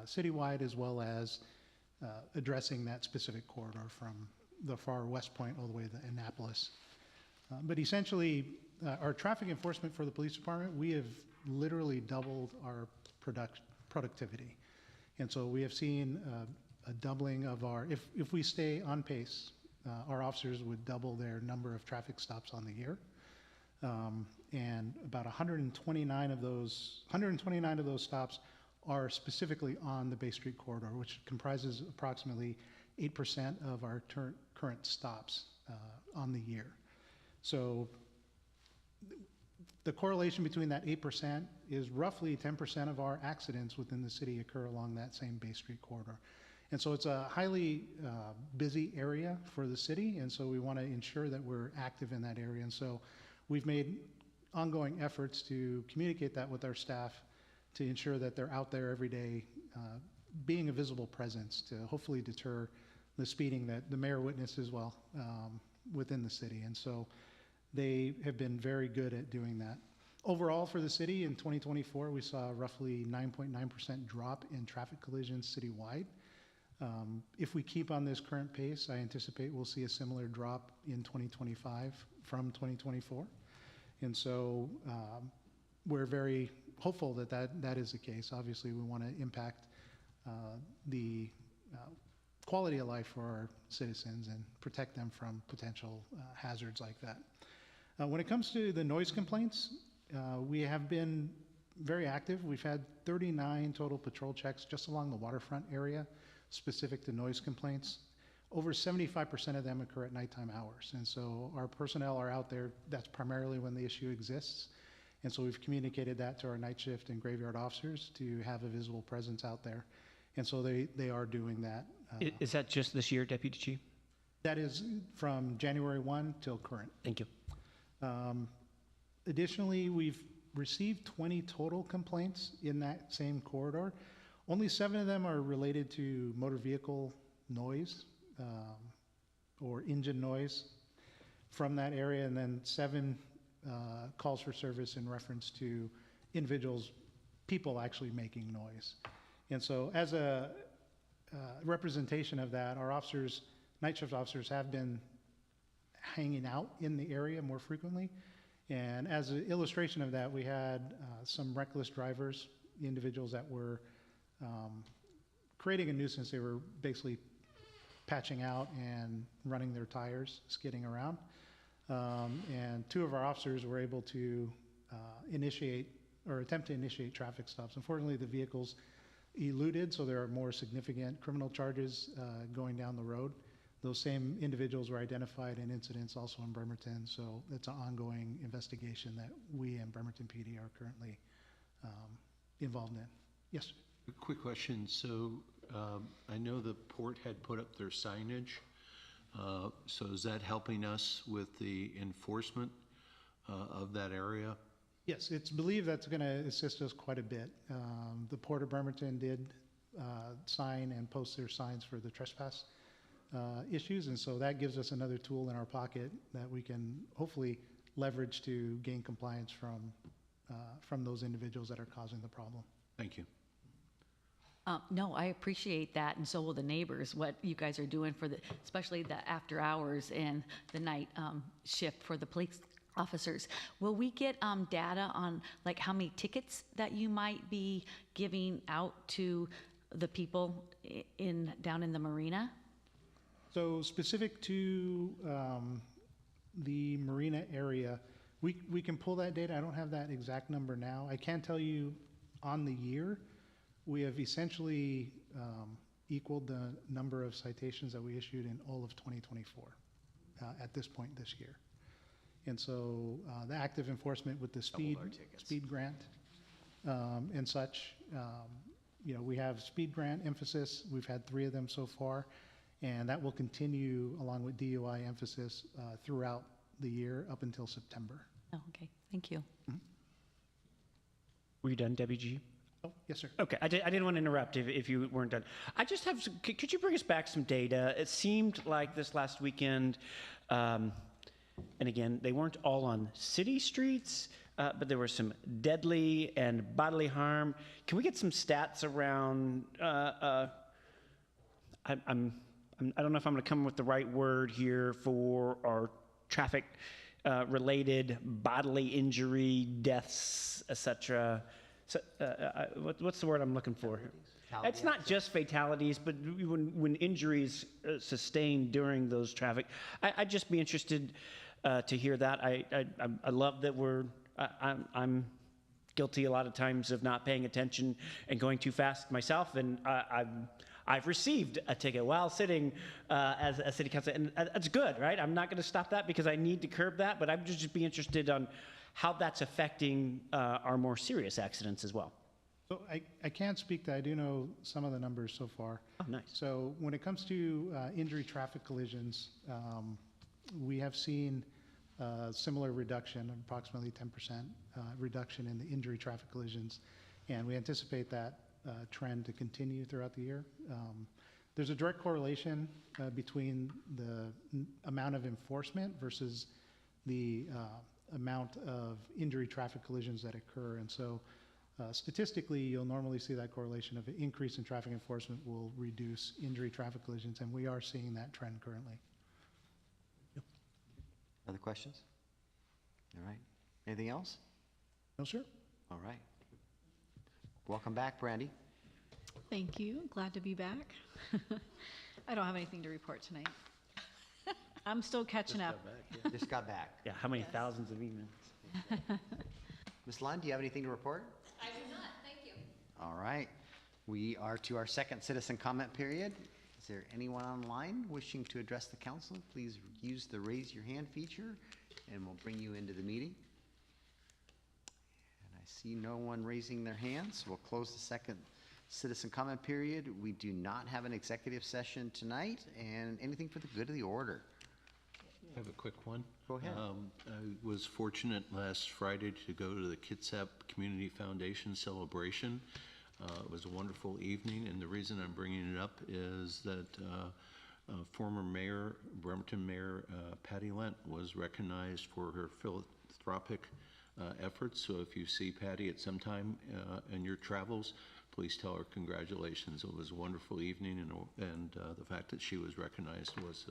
citywide as well as addressing that specific corridor from the far west point all the way to Annapolis. But essentially, our traffic enforcement for the police department, we have literally doubled our productivity. And so we have seen a doubling of our, if we stay on pace, our officers would double their number of traffic stops on the year. And about 129 of those stops are specifically on the Bay Street corridor, which comprises approximately 8% of our current stops on the year. So the correlation between that 8% is roughly 10% of our accidents within the city occur along that same Bay Street corridor. And so it's a highly busy area for the city, and so we want to ensure that we're active in that area. And so we've made ongoing efforts to communicate that with our staff to ensure that they're out there every day being a visible presence to hopefully deter the speeding that the mayor witnessed as well within the city. And so they have been very good at doing that. Overall for the city in 2024, we saw a roughly 9.9% drop in traffic collisions citywide. If we keep on this current pace, I anticipate we'll see a similar drop in 2025 from 2024. And so we're very hopeful that that is the case. Obviously, we want to impact the quality of life for our citizens and protect them from potential hazards like that. When it comes to the noise complaints, we have been very active. We've had 39 total patrol checks just along the waterfront area specific to noise complaints. Over 75% of them occur at nighttime hours. And so our personnel are out there. That's primarily when the issue exists. And so we've communicated that to our night shift and graveyard officers to have a visible presence out there. And so they are doing that. Is that just this year, Deputy Chief? That is from January 1 till current. Thank you. Additionally, we've received 20 total complaints in that same corridor. Only 7 of them are related to motor vehicle noise or engine noise from that area, and then 7 calls for service in reference to individuals, people actually making noise. And so as a representation of that, our officers, night shift officers, have been hanging out in the area more frequently. And as an illustration of that, we had some reckless drivers, individuals that were creating a nuisance. They were basically patching out and running their tires, skidding around. And two of our officers were able to initiate or attempt to initiate traffic stops. Unfortunately, the vehicles eluded, so there are more significant criminal charges going down the road. Those same individuals were identified in incidents also in Bremerton, so it's an ongoing investigation that we and Bremerton PD are currently involved in. Yes? A quick question. So I know the port had put up their signage. So is that helping us with the enforcement of that area? Yes, it's believed that's going to assist us quite a bit. The Port of Bremerton did sign and post their signs for the trespass issues, and so that gives us another tool in our pocket that we can hopefully leverage to gain compliance from those individuals that are causing the problem. Thank you. No, I appreciate that, and so will the neighbors, what you guys are doing for especially the after hours and the night shift for the police officers. Will we get data on like how many tickets that you might be giving out to the people down in the marina? So specific to the marina area, we can pull that data. I don't have that exact number now. I can tell you on the year, we have essentially equaled the number of citations that we issued in all of 2024 at this point this year. And so the active enforcement with the speed grant and such, we have speed grant emphasis. We've had 3 of them so far, and that will continue along with DUI emphasis throughout the year up until September. Oh, okay, thank you. Were you done, Debbie G? Oh, yes, sir. Okay, I didn't want to interrupt if you weren't done. I just have, could you bring us back some data? It seemed like this last weekend, and again, they weren't all on city streets, but there were some deadly and bodily harm. Can we get some stats around, I don't know if I'm going to come up with the right word here for our traffic related bodily injury, deaths, etc. So, what's the word I'm looking for? It's not just fatalities, but when injuries sustained during those traffic. I'd just be interested to hear that. I love that I'm guilty a lot of times of not paying attention and going too fast myself, and I've received a ticket while sitting as a city council, and that's good, right? I'm not going to stop that because I need to curb that, but I'd just be interested on how that's affecting our more serious accidents as well. So I can't speak to, I do know some of the numbers so far. Oh, nice. So when it comes to injury traffic collisions, we have seen similar reduction, approximately 10% reduction in the injury traffic collisions, and we anticipate that trend to continue throughout the year. There's a direct correlation between the amount of enforcement versus the amount of injury traffic collisions that occur. And so statistically, you'll normally see that correlation of an increase in traffic enforcement will reduce injury traffic collisions, and we are seeing that trend currently. Other questions? All right. Anything else? No, sir. All right. Welcome back, Brandy. Thank you. Glad to be back. I don't have anything to report tonight. I'm still catching up. Just got back. Yeah, how many thousands of emails? Ms. Lund, do you have anything to report? I do not, thank you. All right. We are to our second citizen comment period. Is there anyone online wishing to address the council? Please use the raise your hand feature and we'll bring you into the meeting. And I see no one raising their hands. We'll close the second citizen comment period. We do not have an executive session tonight, and anything for the good of the order. I have a quick one. Go ahead. I was fortunate last Friday to go to the Kitsap Community Foundation celebration. It was a wonderful evening, and the reason I'm bringing it up is that former mayor, Bremerton Mayor Patty Lent was recognized for her philanthropic efforts. So if you see Patty at some time in your travels, please tell her congratulations. It was a wonderful evening, and the fact that she was recognized was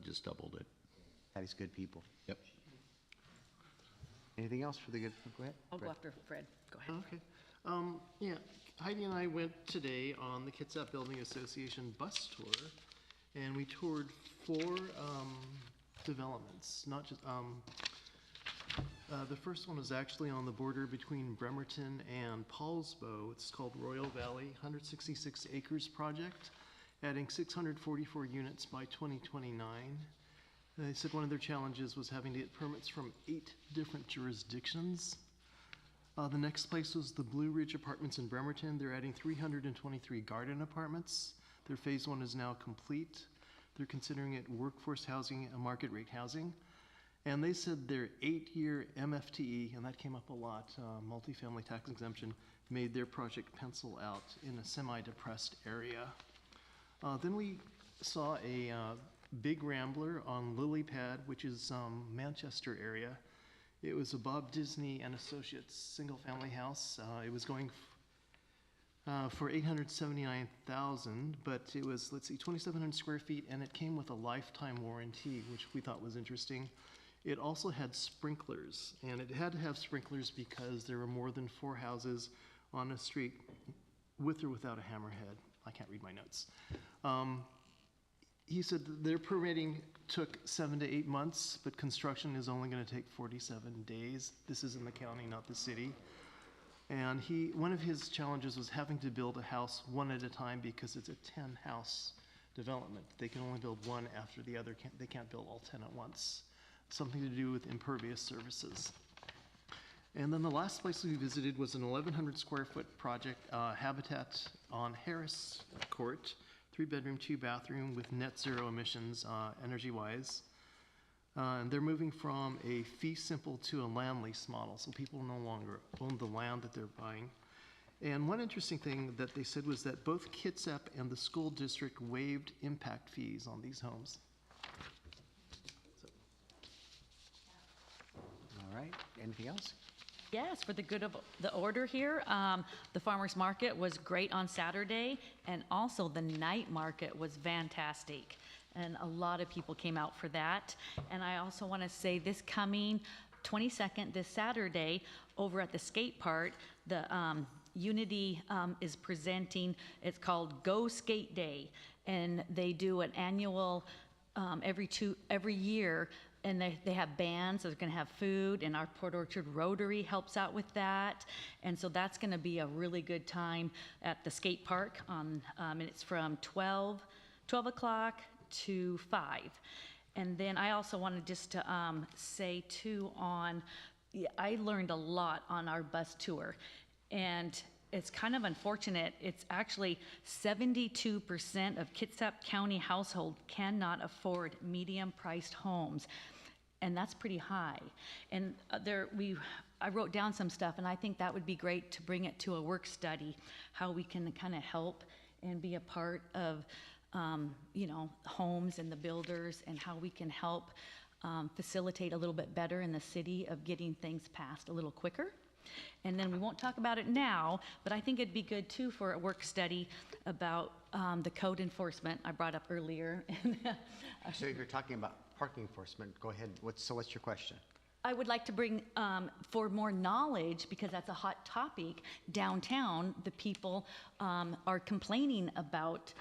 just doubled it. Patty's good people. Yep. Anything else for the good? Go ahead. I'll go after Fred. Go ahead. Okay. Yeah, Heidi and I went today on the Kitsap Building Association bus tour, and we toured 4 developments, not just, the first one was actually on the border between Bremerton and Paulsbo. It's called Royal Valley 166 Acres Project, adding 644 units by 2029. They said one of their challenges was having to get permits from 8 different jurisdictions. The next place was the Blue Ridge Apartments in Bremerton. They're adding 323 garden apartments. Their phase 1 is now complete. They're considering it workforce housing and market rate housing. And they said their 8-year MFTE, and that came up a lot, multifamily tax exemption, made their project pencil out in a semi-depressed area. Then we saw a big rambler on Lily Pad, which is Manchester area. It was a Bob Disney and Associates single-family house. It was going for $879,000, but it was, let's see, 2,700 square feet, and it came with a lifetime warranty, which we thought was interesting. It also had sprinklers, and it had to have sprinklers because there were more than 4 houses on a street with or without a hammerhead. I can't read my notes. He said that their permitting took 7 to 8 months, but construction is only going to take 47 days. This is in the county, not the city. And one of his challenges was having to build a house one at a time because it's a 10-house development. They can only build one after the other. They can't build all 10 at once. Something to do with impervious services. And then the last place we visited was an 1,100 square foot project, Habitat on Harris Court, 3-bedroom, 2-bathroom with net zero emissions energy-wise. And they're moving from a fee simple to a land lease model, so people no longer own the land that they're buying. And one interesting thing that they said was that both Kitsap and the school district waived impact fees on these homes. All right, anything else? Yes, for the good of the order here, the farmer's market was great on Saturday, and also the night market was fantastic. And a lot of people came out for that. And I also want to say this coming 22nd, this Saturday, over at the skate park, the Unity is presenting, it's called Go Skate Day. And they do an annual, every year, and they have bands, so they're gonna have food, and our Port Orchard Rotary helps out with that. And so that's gonna be a really good time at the skate park and it's from 12 o'clock to 5. And then I also wanted just to say too I learned a lot on our bus tour, and it's kind of unfortunate. It's actually 72% of Kitsap County households cannot afford medium-priced homes, and that's pretty high. And I wrote down some stuff, and I think that would be great to bring it to a work study, how we can kind of help and be a part of homes and the builders, and how we can help facilitate a little bit better in the city of getting things passed a little quicker. And then we won't talk about it now, but I think it'd be good too for a work study about the code enforcement I brought up earlier. So if you're talking about parking enforcement, go ahead. What's your question? I would like to bring for more knowledge, because that's a hot topic downtown. The people are complaining about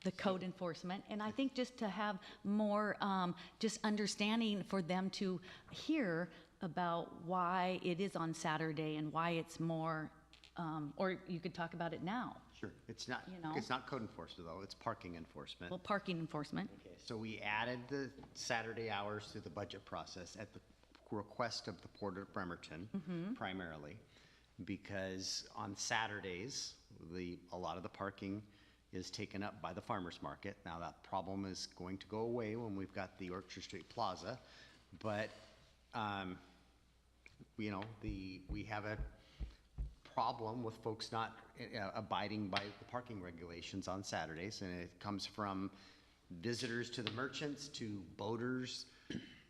the code enforcement, and I think just to have more just understanding for them to hear about why it is on Saturday and why it's more, or you could talk about it now. Sure. It's not code enforcement though, it's parking enforcement. Well, parking enforcement. Okay, so we added the Saturday hours to the budget process at the request of the Port of Bremerton primarily, because on Saturdays, a lot of the parking is taken up by the farmer's market. Now that problem is going to go away when we've got the Orchard Street Plaza, but we have a problem with folks not abiding by the parking regulations on Saturdays, and it comes from visitors to the merchants, to boaters,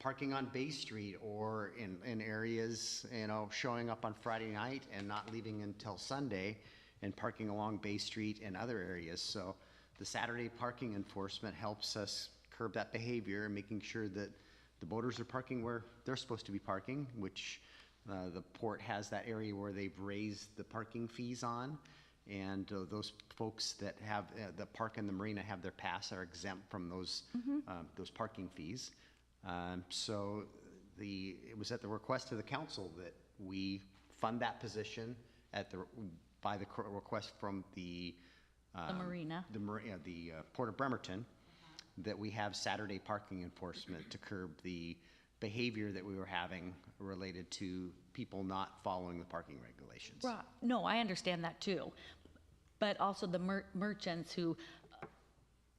parking on Bay Street or in areas, showing up on Friday night and not leaving until Sunday and parking along Bay Street and other areas. So the Saturday parking enforcement helps us curb that behavior and making sure that the boaters are parking where they're supposed to be parking, which the port has that area where they've raised the parking fees on. And those folks that have that park in the marina have their pass are exempt from those parking fees. So it was at the request of the council that we fund that position by the request from the marina. The Port of Bremerton, that we have Saturday parking enforcement to curb the behavior that we were having related to people not following the parking regulations. Right. No, I understand that too. But also the merchants who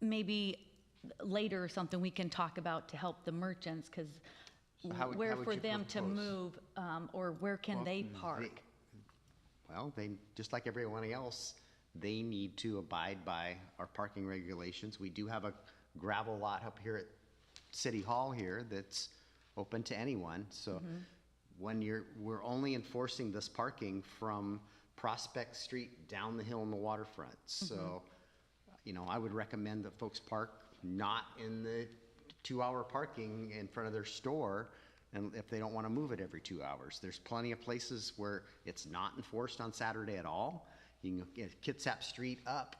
maybe later or something we can talk about to help the merchants, because how where would for you them to propose? move, or where can they park? They, just like everyone else, they need to abide by our parking regulations. We do have a gravel lot up here at City Hall here that's open to anyone. So when we're only enforcing this parking from Prospect Street down the hill in the waterfront. So, I would recommend that folks park not in the 2-hour parking in front of their store, and if they don't want to move it every 2 hours. There's plenty of places where it's not enforced on Saturday at all. You can get Kitsap Street up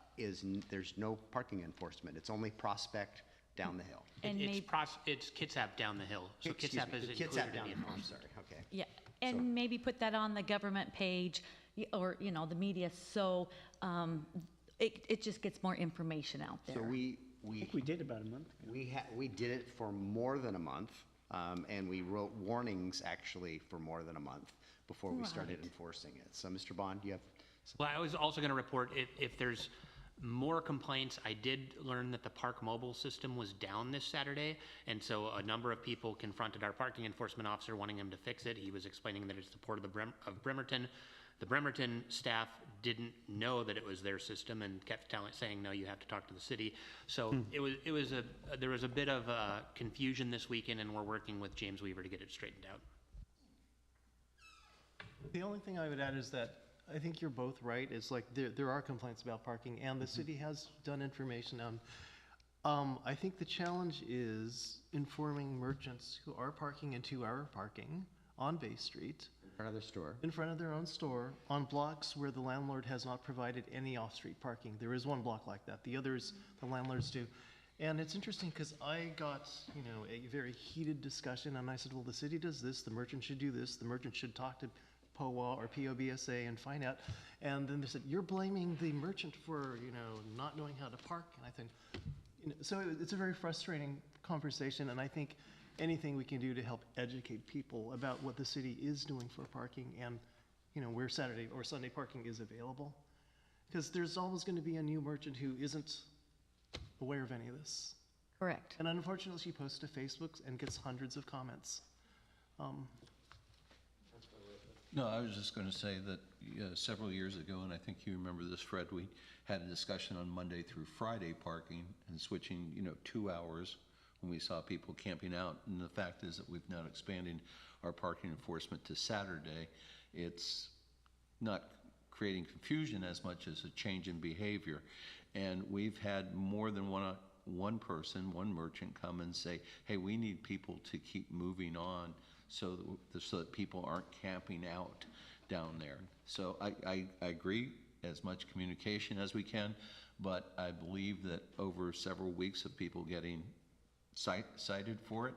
there's no parking enforcement. It's only Prospect down the hill. And It's Kitsap down the hill, so Excuse Kitsap me, is Kitsap included down in the the hill, I'm sorry, okay. Yeah, and maybe put that on the government page or, the media, so it just gets more information out there. So I think we did about a month ago. we did it for more than a month, and we wrote warnings actually for more than a month before we started enforcing it. So, Mr. Bond, do you have? Well, I was also going to report if there's more complaints. I did learn that the Park Mobile system was down this Saturday, and so a number of people confronted our parking enforcement officer wanting him to fix it. He was explaining that it's the Port of Bremerton. The Bremerton staff didn't know that it was their system and kept saying, no, you have to talk to the city. So there was a bit of confusion this weekend, and we're working with James Weaver to get it straightened out. The only thing I would add is that I think you're both right. It's like there are complaints about parking, and the city has done information on. I think the challenge is informing merchants who are parking in 2-hour parking on Bay Street. In front of their store. In front of their own store, on blocks where the landlord has not provided any off-street parking. There is one block like that. The others, the landlords do. And it's interesting because I got, a very heated discussion, and I said, well, the city does this, the merchant should do this, the merchant should talk to POA or POBSA and find out. And then they said, you're blaming the merchant for, not knowing how to park. And I think, so it's a very frustrating conversation, and I think anything we can do to help educate people about what the city is doing for parking and, where Saturday or Sunday parking is available. Because there's always going to be a new merchant who isn't aware of any of this. Correct. And unfortunately, she posts to Facebook and gets hundreds of comments. No, I was just going to say that several years ago, and I think you remember this, Fred, we had a discussion on Monday through Friday parking and switching, 2 hours when we saw people camping out. And the fact is that we've now expanding our parking enforcement to Saturday. It's not creating confusion as much as a change in behavior. And we've had more than one merchant come and say, hey, we need people to keep moving on so that people aren't camping out down there. So I agree, as much communication as we can, but I believe that over several weeks of people getting cited for it,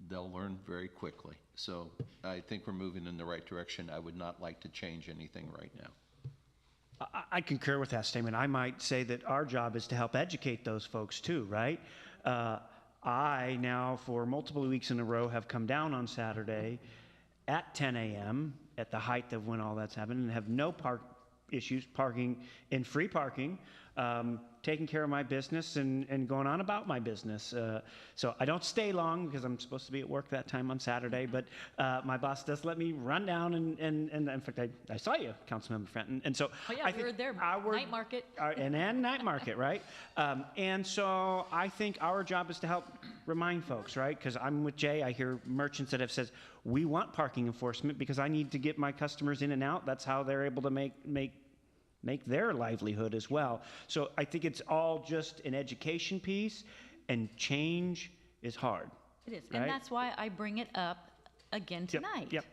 they'll learn very quickly. So I think we're moving in the right direction. I would not like to change anything right now. I concur with that statement. I might say that our job is to help educate those folks too, right? I now, for multiple weeks in a row, have come down on Saturday at 10 a.m. at the height of when all that's happened and have no issues parking in free parking taking care of my business and going on about my business. So I don't stay long because I'm supposed to be at work that time on Saturday, but my boss does let me run down and in fact, I saw you, Councilmember Fenton. And so Oh, yeah, I we think were there, our- night market. and night market, right? And so I think our job is to help remind folks, right? Because I'm with Jay, I hear merchants that have said, we want parking enforcement because I need to get my customers in and out. That's how they're able to make their livelihood as well. So I think it's all just an education piece, and change is hard. It is, right? and that's why I bring it up again Yep, tonight. Yep.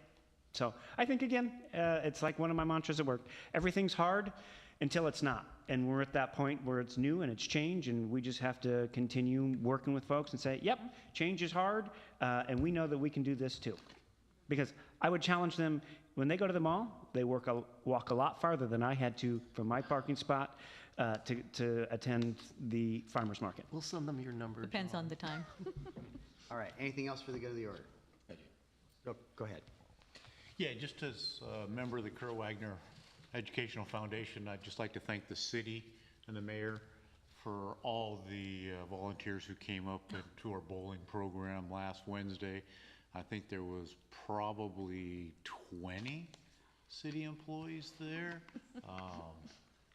So I think, again, it's like one of my mantras at work. Everything's hard until it's not. And we're at that point where it's new and it's change, and we just have to continue working with folks and say, yep, change is hard, and we know that we can do this too. Because I would challenge them, when they go to the mall, they walk a lot farther than I had to from my parking spot to attend the farmer's market. We'll send them your number. Depends on the time. All right, anything else for the good of the order? Go ahead. Yeah, just as a member of the Kerr Wagner Educational Foundation, I'd just like to thank the city and the mayor for all the volunteers who came up to our bowling program last Wednesday. I think there was probably 20 city employees there.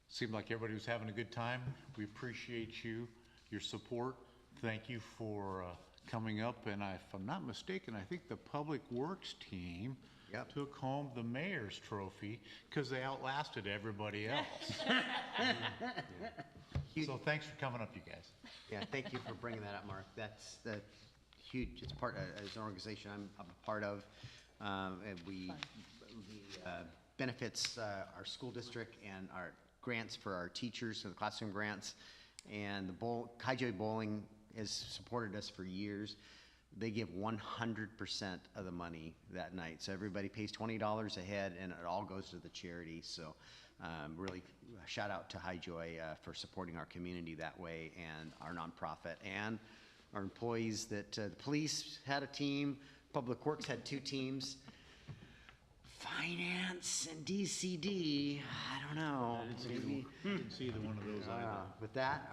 Seemed like everybody was having a good time. We appreciate you, your support. Thank you for coming up. And if I'm not mistaken, I think the Public Works team took home the mayor's trophy because they outlasted everybody else. So thanks for coming up, you guys. Yeah, thank you for bringing that up, Mark. That's huge. It's part as an organization I'm a part of, and the benefits our school district and our grants for our teachers and the classroom grants, and the Kaijoy Bowling has supported us for years. They give 100% of the money that night, so everybody pays $20 a head, and it all goes to the charity. So really shout out to Highjoy for supporting our community that way, and our nonprofit, and our employees. That the police had a team, Public Works had 2 teams, Finance and DCD, I don't know. Didn't see either one of those either. With that,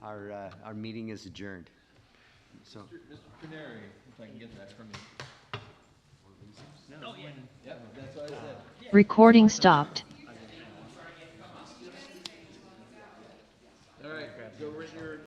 our meeting is adjourned. So. Mr. Canary, if I can get that from you. Oh, yeah. Yep, that's what I said. Recording stopped. All right, go right here.